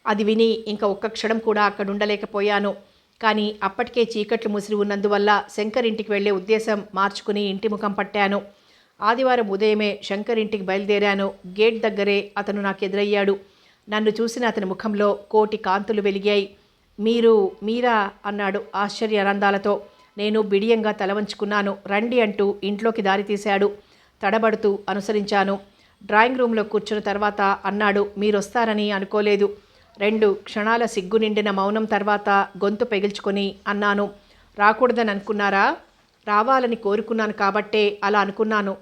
అది విని ఇంక ఒక్క క్షణం కూడా అక్కడుండలేకపోయాను. కానీ అప్పటికే చీకట్లు ముసిరి ఉన్నందువల్ల శంకర్ ఇంటికి వెళ్లే ఉద్దేశం మార్చుకుని ఇంటి ముఖం పట్టాను. ఆదివారం ఉదయమే శంకర్ ఇంటికి బయలుదేరాను. గేట్ దగ్గరే అతను నాకెదురయ్యాడు. నన్ను చూసిన అతని ముఖంలో కోటి కాంతులు వెలిగాయి. మీరా అన్నాడు ఆశ్చర్యానందాలతో. నేను బిడియంగా తలవంచుకున్నాను. రండి అంటూ ఇంట్లోకి దారి తీశాడు. తడబడుతూ అనుసరించాను. డ్రాయింగ్ రూమ్లో కూర్చున్న తర్వాత అన్నాడు, మీరొస్తారని అనుకోలేదు. 2 క్షణాల సిగ్గు నిండిన మౌనం తర్వాత గొంతు పెగిల్చుకొని అన్నాను, రాకూడదని అనుకున్నారా? రావాలని కోరుకున్నాను కాబట్టే అలా అనుకున్నాను.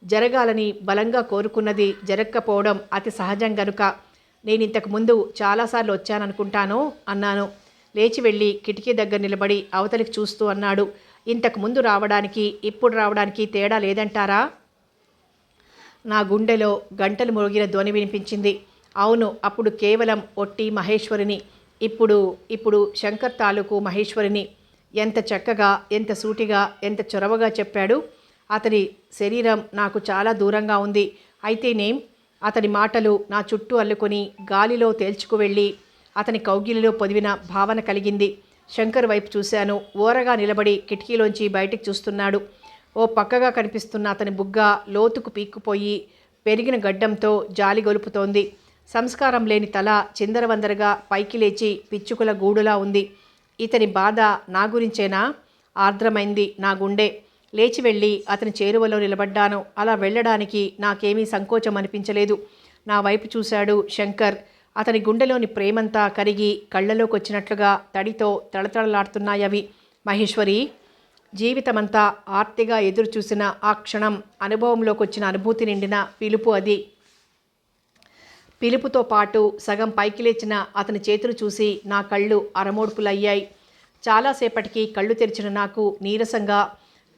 జరగాలని బలంగా కోరుకున్నది జరగకపోవడం అతి సహజం గనుక. నేను ఇంతకు ముందు చాలాసార్లు వచ్చాననుకుంటాను అన్నాను. లేచి వెళ్ళి కిటికీ దగ్గర నిలబడి అవతలికి చూస్తూ అన్నాడు, ఇంతకు ముందు రావడానికి ఇప్పుడు రావడానికి తేడా లేదంటారా? నా గుండెలో గంటలు మోగిన ధ్వని వినిపించింది. అవును, అప్పుడు కేవలం ఒట్టి మహేశ్వరిని, ఇప్పుడు శంకర్ తాలూకు మహేశ్వరిని. ఎంత చక్కగా, ఎంత సూటిగా, ఎంత చొరవగా చెప్పాడు. అతని శరీరం నాకు చాలా దూరంగా ఉంది. అయితేనేం? అతని మాటలు నా చుట్టూ అల్లుకొని గాలిలో తేల్చుకు వెళ్ళి అతని కౌగిలిలో పొదివిన భావన కలిగింది. శంకర్ వైపు చూశాను. ఓరగా నిలబడి కిటికీలోంచి బయటికి చూస్తున్నాడు. ఓ పక్కగా కనిపిస్తున్న అతని బుగ్గ లోతుకు పీక్కుపోయి పెరిగిన గడ్డంతో జాలి గొలుపుతోంది. సంస్కారం లేని తల చిందరవందరగా పైకి లేచి పిచ్చుకల గూడులా ఉంది. ఇతని బాధ నా గురించేనా? ఆర్ద్రమైంది నా గుండె. లేచి వెళ్ళి అతని చేరువలో నిలబడ్డాను. అలా వెళ్ళడానికి నాకేమీ సంకోచం అనిపించలేదు. నా వైపు చూశాడు శంకర్. అతని గుండెలోని ప్రేమంతా కరిగి కళ్ళలోకి వచ్చినట్లుగా తడితో తళతళలాడుతున్నాయవి. మహేశ్వరి, జీవితమంతా ఆర్తిగా ఎదురు చూసిన ఆ క్షణం అనుభవంలోకి వచ్చిన అనుభూతి నిండిన పిలుపు అది. పిలుపుతో పాటు సగం పైకి లేచిన అతని చేతులు చూసి నా కళ్ళు అరమోడ్పులయ్యాయి. చాలాసేపటికి కళ్ళు తెరిచిన నాకు నీరసంగా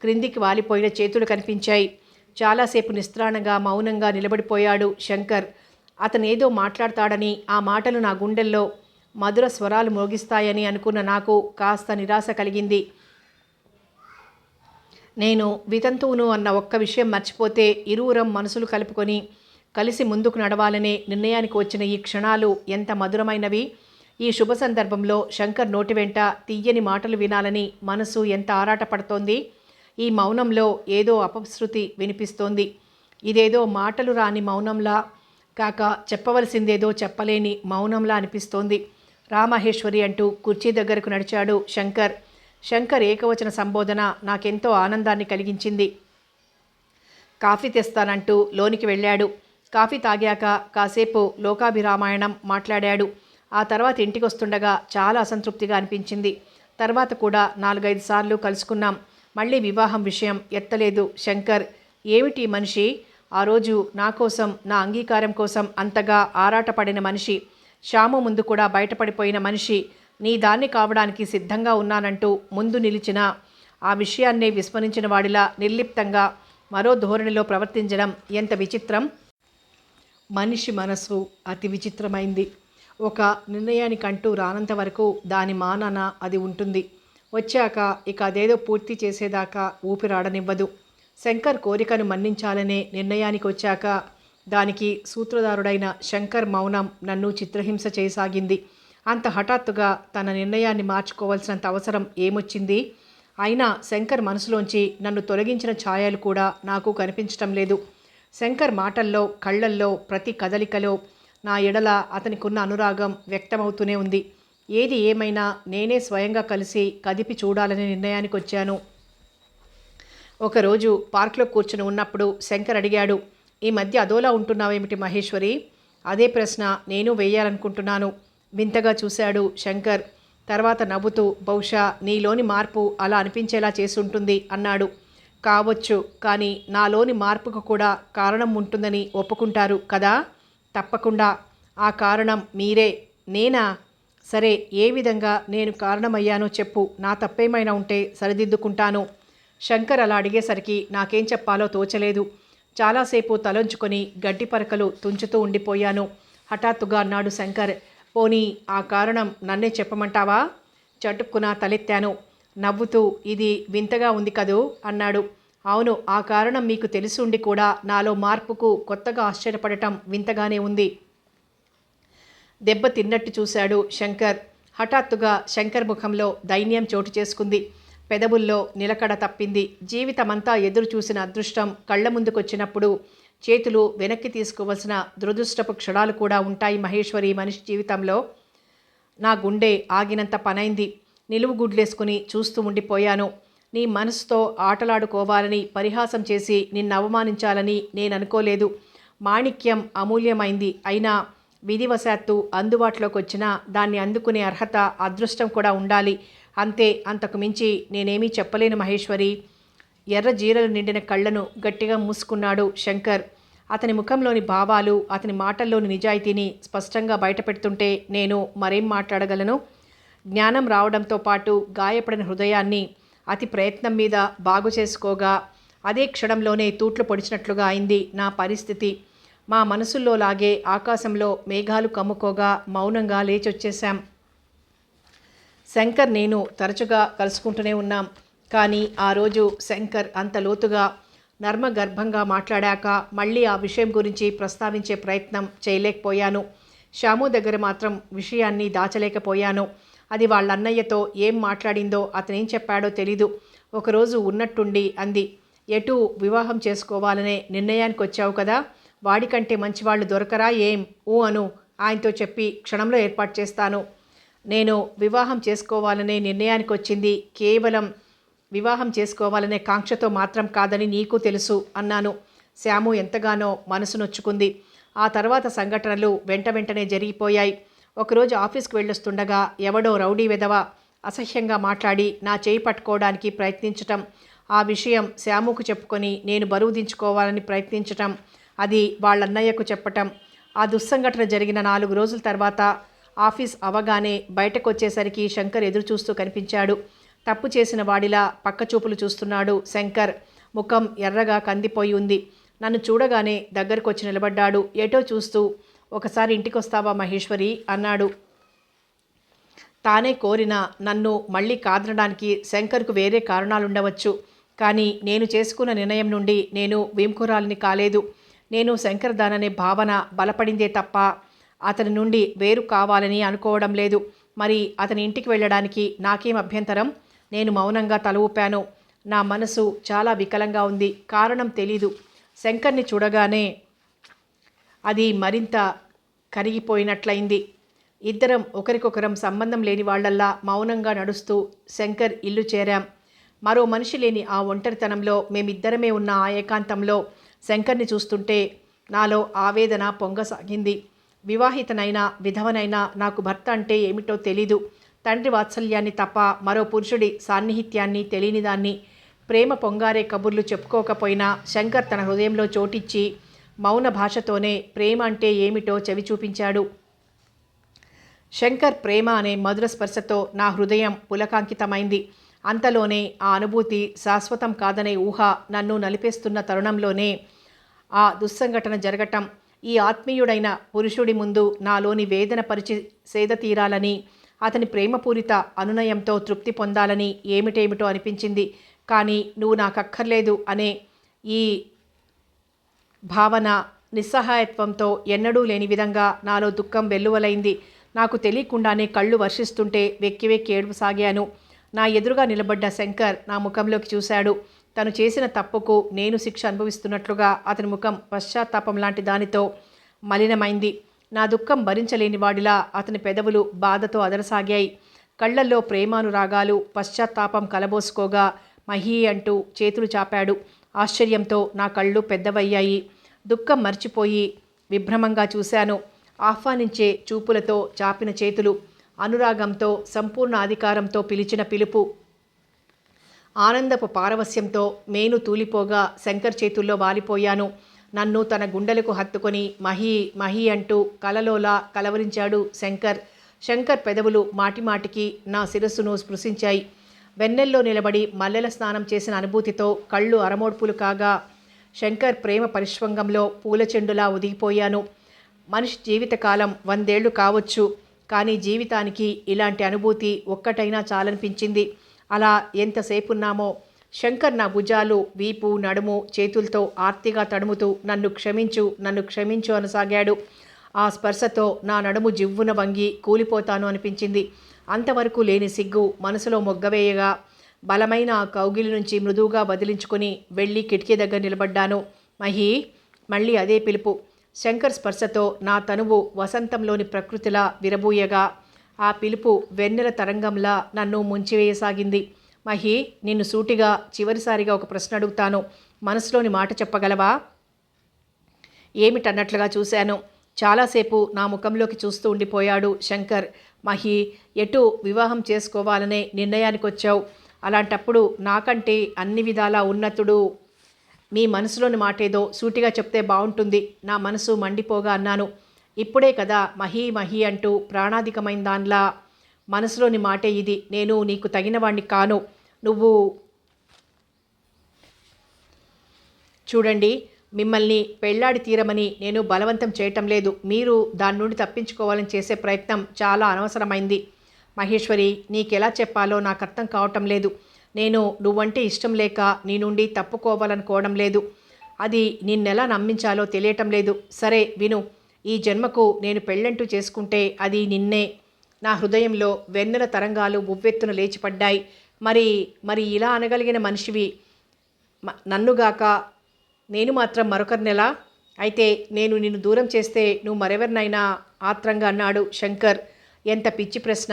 క్రిందికి వాలిపోయిన చేతులు కనిపించాయి. చాలాసేపు నిస్త్రాణంగా మౌనంగా నిలబడిపోయాడు శంకర్. అతనేదో మాట్లాడతాడని, ఆ మాటలు నా గుండెల్లో మధుర స్వరాలు మోగిస్తాయని అనుకున్న నాకు కాస్త నిరాశ కలిగింది. నేను వితంతువును అన్న ఒక్క విషయం మర్చిపోతే ఇరువురం మనసులు కలుపుకొని కలిసి ముందుకు నడవాలనే నిర్ణయానికి వచ్చిన ఈ క్షణాలు ఎంత మధురమైనవి. ఈ శుభ సందర్భంలో శంకర్ నోటి వెంట తీయని మాటలు వినాలని మనసు ఎంత ఆరాటపడుతోంది. ఈ మౌనంలో ఏదో అపశృతి వినిపిస్తోంది. ఇదేదో మాటలు రాని మౌనంలా కాక చెప్పవలసిందేదో చెప్పలేని మౌనంలా అనిపిస్తోంది. రామహేశ్వరి అంటూ కుర్చీ దగ్గరకు నడిచాడు శంకర్. శంకర్ ఏకవచన సంబోధన నాకెంతో ఆనందాన్ని కలిగించింది. కాఫీ తెస్తానంటూ లోనికి వెళ్ళాడు. కాఫీ తాగాక కాసేపు లోకాభిరామాయణం మాట్లాడాడు. ఆ తర్వాత ఇంటికి వస్తుండగా చాలా అసంతృప్తిగా అనిపించింది. తర్వాత కూడా 4-5 సార్లు కలుసుకున్నాం. మళ్ళీ వివాహం విషయం ఎత్తలేదు శంకర్. ఏమిటి మనిషి? ఆ రోజు నా కోసం, నా అంగీకారం కోసం అంతగా ఆరాటపడిన మనిషి, శ్యాము ముందు కూడా బయటపడిపోయిన మనిషి, నీ దాన్ని కావడానికి సిద్ధంగా ఉన్నానంటూ ముందు నిలిచిన ఆ విషయాన్నే విస్మరించిన వాడిలా నిర్లిప్తంగా మరో ధోరణిలో ప్రవర్తించడం ఎంత విచిత్రం. మనిషి మనసు అతి విచిత్రమైంది. ఒక నిర్ణయానికంటూ రానంత వరకు దాని మానాన అది ఉంటుంది. వచ్చాక ఇక అదేదో పూర్తి చేసేదాకా ఊపిరాడనివ్వదు. శంకర్ కోరికను మన్నించాలనే నిర్ణయానికి వచ్చాక దానికి సూత్రధారుడైన శంకర్ మౌనం నన్ను చిత్రహింస చేయసాగింది. అంత హఠాత్తుగా తన నిర్ణయాన్ని మార్చుకోవాల్సినంత అవసరం ఏమొచ్చింది? అయినా శంకర్ మనసులోంచి నన్ను తొలగించిన ఛాయలు కూడా నాకు కనిపించటం లేదు. శంకర్ మాటల్లో, కళ్ళల్లో, ప్రతి కదలికలో నా ఎడల అతనికున్న అనురాగం వ్యక్తమవుతూనే ఉంది. ఏది ఏమైనా నేనే స్వయంగా కలిసి కదిపి చూడాలనే నిర్ణయానికి వచ్చాను. ఒకరోజు పార్క్లో కూర్చుని ఉన్నప్పుడు శంకర్ అడిగాడు, ఈ మధ్య అదోలా ఉంటున్నావేమిటి మహేశ్వరి? అదే ప్రశ్న నేను వేయాలనుకుంటున్నాను. వింతగా చూశాడు శంకర్. తర్వాత నవ్వుతూ, బహుశా నీలోని మార్పు అలా అనిపించేలా చేసుంటుంది అన్నాడు. కావచ్చు, కానీ నాలోని మార్పుకు కూడా కారణం ఉంటుందని ఒప్పుకుంటారు కదా? తప్పకుండా. ఆ కారణం మీరే. నేనా? సరే, ఏ విధంగా నేను కారణమయ్యానో చెప్పు. నా తప్పేమైనా ఉంటే సరిదిద్దుకుంటాను. శంకర్ అలా అడిగేసరికి నాకేం చెప్పాలో తోచలేదు. చాలాసేపు తలంచుకొని గడ్డి పరకలు తుంచుతూ ఉండిపోయాను. హఠాత్తుగా అన్నాడు శంకర్, పోనీ ఆ కారణం నన్నే చెప్పమంటావా? చటుక్కున తలెత్తాను. నవ్వుతూ, ఇది వింతగా ఉంది కదూ అన్నాడు. అవును, ఆ కారణం మీకు తెలిసి ఉండి కూడా నాలో మార్పుకు కొత్తగా ఆశ్చర్యపడటం వింతగానే ఉంది. దెబ్బ తిన్నట్టు చూశాడు శంకర్. హఠాత్తుగా శంకర్ ముఖంలో దైన్యం చోటు చేసుకుంది. పెదవుల్లో నిలకడ తప్పింది. జీవితమంతా ఎదురు చూసిన అదృష్టం కళ్ల ముందుకొచ్చినప్పుడు చేతులు వెనక్కి తీసుకోవలసిన దురదృష్టపు క్షణాలు కూడా ఉంటాయి మహేశ్వరి మనిషి జీవితంలో. నా గుండె ఆగినంత పనైంది. నిలువు గుడ్లేసుకుని చూస్తూ ఉండిపోయాను. నీ మనసుతో ఆటలాడుకోవాలని, పరిహాసం చేసి నిన్ను అవమానించాలని నేననుకోలేదు. మాణిక్యం అమూల్యమైంది. అయినా విధివశాత్తు అందుబాటులోకి వచ్చినా దాన్ని అందుకునే అర్హత, అదృష్టం కూడా ఉండాలి. అంతే, అంతకు మించి నేనేమీ చెప్పలేను మహేశ్వరి. ఎర్ర జీరలు నిండిన కళ్ళను గట్టిగా మూసుకున్నాడు శంకర్. అతని ముఖంలోని భావాలు, అతని మాటల్లోని నిజాయితీని స్పష్టంగా బయటపెడుతుంటే నేను మరేం మాట్లాడగలను? జ్ఞానం రావడంతో పాటు గాయపడిన హృదయాన్ని అతి ప్రయత్నం మీద బాగు చేసుకోగా అదే క్షణంలోనే తూట్లు పొడిచినట్లుగా అయింది నా పరిస్థితి. మా మనసుల్లో లాగే ఆకాశంలో మేఘాలు కమ్ముకోగా మౌనంగా లేచొచ్చేశాం. శంకర్ నేను తరచుగా కలుసుకుంటూనే ఉన్నాం. కానీ ఆ రోజు శంకర్ అంత లోతుగా నర్మగర్భంగా మాట్లాడాక మళ్ళీ ఆ విషయం గురించి ప్రస్తావించే ప్రయత్నం చేయలేకపోయాను. శ్యాము దగ్గర మాత్రం విషయాన్ని దాచలేకపోయాను. అది వాళ్ళ అన్నయ్యతో ఏం మాట్లాడిందో, అతనేం చెప్పాడో తెలీదు. ఒకరోజు ఉన్నట్టుండి అంది, ఎటు వివాహం చేసుకోవాలనే నిర్ణయానికి వచ్చావు కదా, వాడికంటే మంచివాళ్ళు దొరకరా ఏం? ఊ అను, ఆయనతో చెప్పి క్షణంలో ఏర్పాటు చేస్తాను. నేను వివాహం చేసుకోవాలనే నిర్ణయానికి వచ్చింది కేవలం వివాహం చేసుకోవాలనే కాంక్షతో మాత్రం కాదని నీకు తెలుసు అన్నాను. శ్యాము ఎంతగానో మనసు నొచ్చుకుంది. ఆ తర్వాత సంఘటనలు వెంటనే జరిగిపోయాయి. ఒకరోజు ఆఫీస్కి వెళ్ళొస్తుండగా ఎవడో రౌడీ వెధవ అసహ్యంగా మాట్లాడి నా చేయి పట్టుకోవడానికి ప్రయత్నించటం, ఆ విషయం శ్యాముకు చెప్పుకొని నేను బరువు దించుకోవాలని ప్రయత్నించటం, అది వాళ్ళన్నయ్యకు చెప్పటం. ఆ దుస్సంఘటన జరిగిన 4 రోజుల తర్వాత ఆఫీస్ అవగానే బయటకు వచ్చేసరికి శంకర్ ఎదురు చూస్తూ కనిపించాడు. తప్పు చేసిన వాడిలా పక్కచూపులు చూస్తున్నాడు శంకర్. ముఖం ఎర్రగా కందిపోయి ఉంది. నన్ను చూడగానే దగ్గరకు వచ్చి నిలబడ్డాడు. ఏటో చూస్తూ, ఒకసారి ఇంటికొస్తావా మహేశ్వరి అన్నాడు. తానే కోరిన నన్ను మళ్ళీ కాదనడానికి శంకర్కు వేరే కారణాలుండవచ్చు. కానీ నేను చేసుకున్న నిర్ణయం నుండి నేను విముఖురాలిని కాలేదు. నేను శంకర్ దాననే భావన బలపడిందే తప్ప అతని నుండి వేరు కావాలని అనుకోవడం లేదు. మరి అతని ఇంటికి వెళ్ళడానికి నాకేం అభ్యంతరం? నేను మౌనంగా తల ఊపాను. నా మనసు చాలా వికలంగా ఉంది. కారణం తెలీదు. శంకర్ని చూడగానే అది మరింత కరిగిపోయినట్లయింది. ఇద్దరం ఒకరికొకరం సంబంధం లేని వాళ్లల్లా మౌనంగా నడుస్తూ శంకర్ ఇల్లు చేరాం. మరో మనిషి లేని ఆ ఒంటరితనంలో మేమిద్దరమే ఉన్న ఆ ఏకాంతంలో శంకర్ని చూస్తుంటే నాలో ఆవేదన పొంగసాగింది. వివాహితనైనా విధవనైనా నాకు భర్త అంటే ఏమిటో తెలీదు. తండ్రి వాత్సల్యాన్ని తప్ప మరో పురుషుడి సాన్నిహిత్యాన్ని తెలియని దాన్ని. ప్రేమ పొంగారే కబుర్లు చెప్పుకోకపోయినా శంకర్ తన హృదయంలో చోటిచ్చి మౌన భాషతోనే ప్రేమ అంటే ఏమిటో చెవి చూపించాడు. శంకర్ ప్రేమ అనే మధుర స్పర్శతో నా హృదయం పులకాంకితమైంది. అంతలోనే ఆ అనుభూతి శాశ్వతం కాదనే ఊహ నన్ను నలిపేస్తున్న తరుణంలోనే ఆ దుస్సంఘటన జరగటం. ఈ ఆత్మీయుడైన పురుషుడి ముందు నాలోని వేదన పరిచి సేద తీరాలని, అతని ప్రేమపూరిత అనునయంతో తృప్తి పొందాలని ఏమిటేమిటో అనిపించింది. కానీ నువ్వు నాకక్కర్లేదు అనే ఈ భావన నిస్సహాయత్వంతో ఎన్నడూ లేని విధంగా నాలో దుఃఖం వెల్లువలైంది. నాకు తెలియకుండానే కళ్ళు వర్షిస్తుంటే వెక్కి వెక్కి ఏడుపు సాగాను. నా ఎదురుగా నిలబడ్డ శంకర్ నా ముఖంలోకి చూశాడు. తను చేసిన తప్పుకు నేను శిక్ష అనుభవిస్తున్నట్లుగా అతని ముఖం పశ్చాత్తాపం లాంటి దానితో మలినమైంది. నా దుఃఖం భరించలేని వాడిలా అతని పెదవులు బాధతో అదరసాగాయి. కళ్లల్లో ప్రేమానురాగాలు, పశ్చాత్తాపం కలబోసుకోగా మహీ అంటూ చేతులు చాపాడు. ఆశ్చర్యంతో నా కళ్ళు పెద్దవయ్యాయి. దుఃఖం మర్చిపోయి విభ్రమంగా చూశాను. ఆహ్వానించే చూపులతో చాపిన చేతులు, అనురాగంతో సంపూర్ణ అధికారంతో పిలిచిన పిలుపు. ఆనందపు పారవస్యంతో మేను తూలిపోగా శంకర్ చేతుల్లో వాలిపోయాను. నన్ను తన గుండెలకు హత్తుకొని మహీ మహీ అంటూ కలలోలా కలవరించాడు శంకర్. శంకర్ పెదవులు మాటిమాటికి నా శిరస్సును స్పృశించాయి. వెన్నెల్లో నిలబడి మల్లెల స్నానం చేసిన అనుభూతితో కళ్ళు అరమోడ్పులు కాగా శంకర్ ప్రేమ పరిష్వంగంలో పూలచెండులా ఒదిగిపోయాను. మనిషి జీవితకాలం 100 ఏళ్లు కావచ్చు. కానీ జీవితానికి ఇలాంటి అనుభూతి ఒక్కటైనా చాలనిపించింది. అలా ఎంతసేపున్నామో. శంకర్ నా భుజాలు, వీపు, నడుము చేతులతో ఆర్తిగా తడుముతూ నన్ను క్షమించు అనసాగాడు. ఆ స్పర్శతో నా నడుము జివ్వున వంగి కూలిపోతాను అనిపించింది. అంతవరకు లేని సిగ్గు మనసులో మొగ్గవేయగా బలమైన ఆ కౌగిలి నుంచి మృదువుగా వదిలించుకుని వెళ్ళి కిటికీ దగ్గర నిలబడ్డాను. మహీ, మళ్ళీ అదే పిలుపు. శంకర్ స్పర్శతో నా తనువు వసంతంలోని ప్రకృతిలా విరబూయగా ఆ పిలుపు వెన్నెల తరంగంలా నన్ను ముంచివేయసాగింది. మహీ, నిన్ను సూటిగా చివరిసారిగా ఒక ప్రశ్న అడుగుతాను. మనసులోని మాట చెప్పగలవా? ఏమిటన్నట్లుగా చూశాను. చాలాసేపు నా ముఖంలోకి చూస్తూ ఉండిపోయాడు శంకర్. మహీ, ఎటు వివాహం చేసుకోవాలనే నిర్ణయానికి వచ్చావు. అలాంటప్పుడు నాకంటే అన్ని విధాలా ఉన్నతుడు మీ మనసులోని మాటేదో సూటిగా చెప్తే బాగుంటుంది. నా మనసు మండిపోగా అన్నాను. ఇప్పుడే కదా మహీ మహీ అంటూ ప్రాణాధికమైన దానిలా మనసులోని మాటే ఇది. నేను నీకు తగినవాణ్ణి కాను. నువ్వు చూడండి, మిమ్మల్ని పెళ్లాడి తీరమని నేను బలవంతం చేయటం లేదు. మీరు దాని నుండి తప్పించుకోవాలని చేసే ప్రయత్నం చాలా అనవసరమైంది. మహేశ్వరి, నీకెలా చెప్పాలో నాకు అర్థం కావటం లేదు. నేను నువ్వంటే ఇష్టం లేక నీ నుండి తప్పుకోవాలనుకోవడం లేదు. అది నిన్నెలా నమ్మించాలో తెలియటం లేదు. సరే విను, ఈ జన్మకు నేను పెళ్ళంటూ చేసుకుంటే అది నిన్నే. నా హృదయంలో వెన్నెల తరంగాలు ఉవ్వెత్తున లేచిపడ్డాయి. మరి ఇలా అనగలిగిన మనిషివి నన్నుగాక నేను మాత్రం మరొకరినెలా? అయితే నేను నిన్ను దూరం చేస్తే నువ్వు మరెవరినైనా? ఆత్రంగా అన్నాడు శంకర్. ఎంత పిచ్చి ప్రశ్న.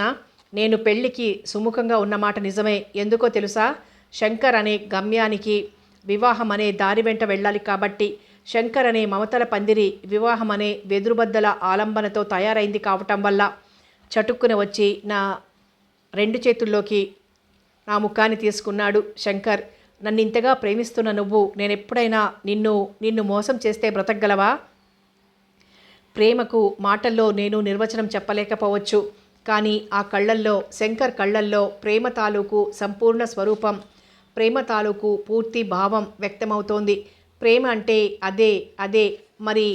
నేను పెళ్లికి సుముఖంగా ఉన్నమాట నిజమే. ఎందుకో తెలుసా? శంకర్ అనే గమ్యానికి వివాహం అనే దారి వెంట వెళ్ళాలి కాబట్టి. శంకర్ అనే మమతల పందిరి వివాహం అనే వెదురుబద్దల ఆలంబనతో తయారైంది కావటం వల్ల. చటుక్కున వచ్చి నా 2 చేతుల్లోకి నా ముఖాన్ని తీసుకున్నాడు శంకర్. నన్ను ఇంతగా ప్రేమిస్తున్న నువ్వు నేనెప్పుడైనా నిన్ను మోసం చేస్తే బ్రతకగలవా? ప్రేమకు మాటల్లో నేను నిర్వచనం చెప్పలేకపోవచ్చు. కానీ ఆ కళ్ళల్లో, శంకర్ కళ్ళల్లో ప్రేమ తాలూకు సంపూర్ణ స్వరూపం, ప్రేమ తాలూకు పూర్తి భావం వ్యక్తమవుతోంది. ప్రేమ అంటే అదే. మరి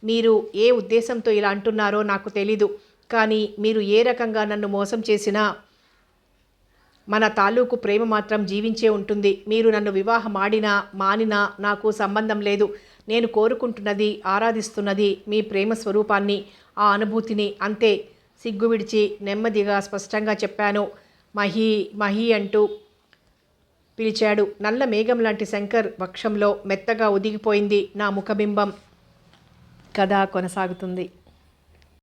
మీరు ఏ ఉద్దేశంతో ఇలా అంటున్నారో నాకు తెలీదు. కానీ మీరు ఏ రకంగా నన్ను మోసం చేసినా మన తాలూకు ప్రేమ మాత్రం జీవించే ఉంటుంది. మీరు నన్ను వివాహం ఆడినా మానినా నాకు సంబంధం లేదు. నేను కోరుకుంటున్నది, ఆరాధిస్తున్నది మీ ప్రేమ స్వరూపాన్ని, ఆ అనుభూతిని, అంతే. సిగ్గు విడిచి నెమ్మదిగా స్పష్టంగా చెప్పాను. మహీ మహీ అంటూ పిలిచాడు. నల్ల మేఘం లాంటి శంకర్ వక్షంలో మెత్తగా ఒదిగిపోయింది నా ముఖబింబం. కథ కొనసాగుతుంది.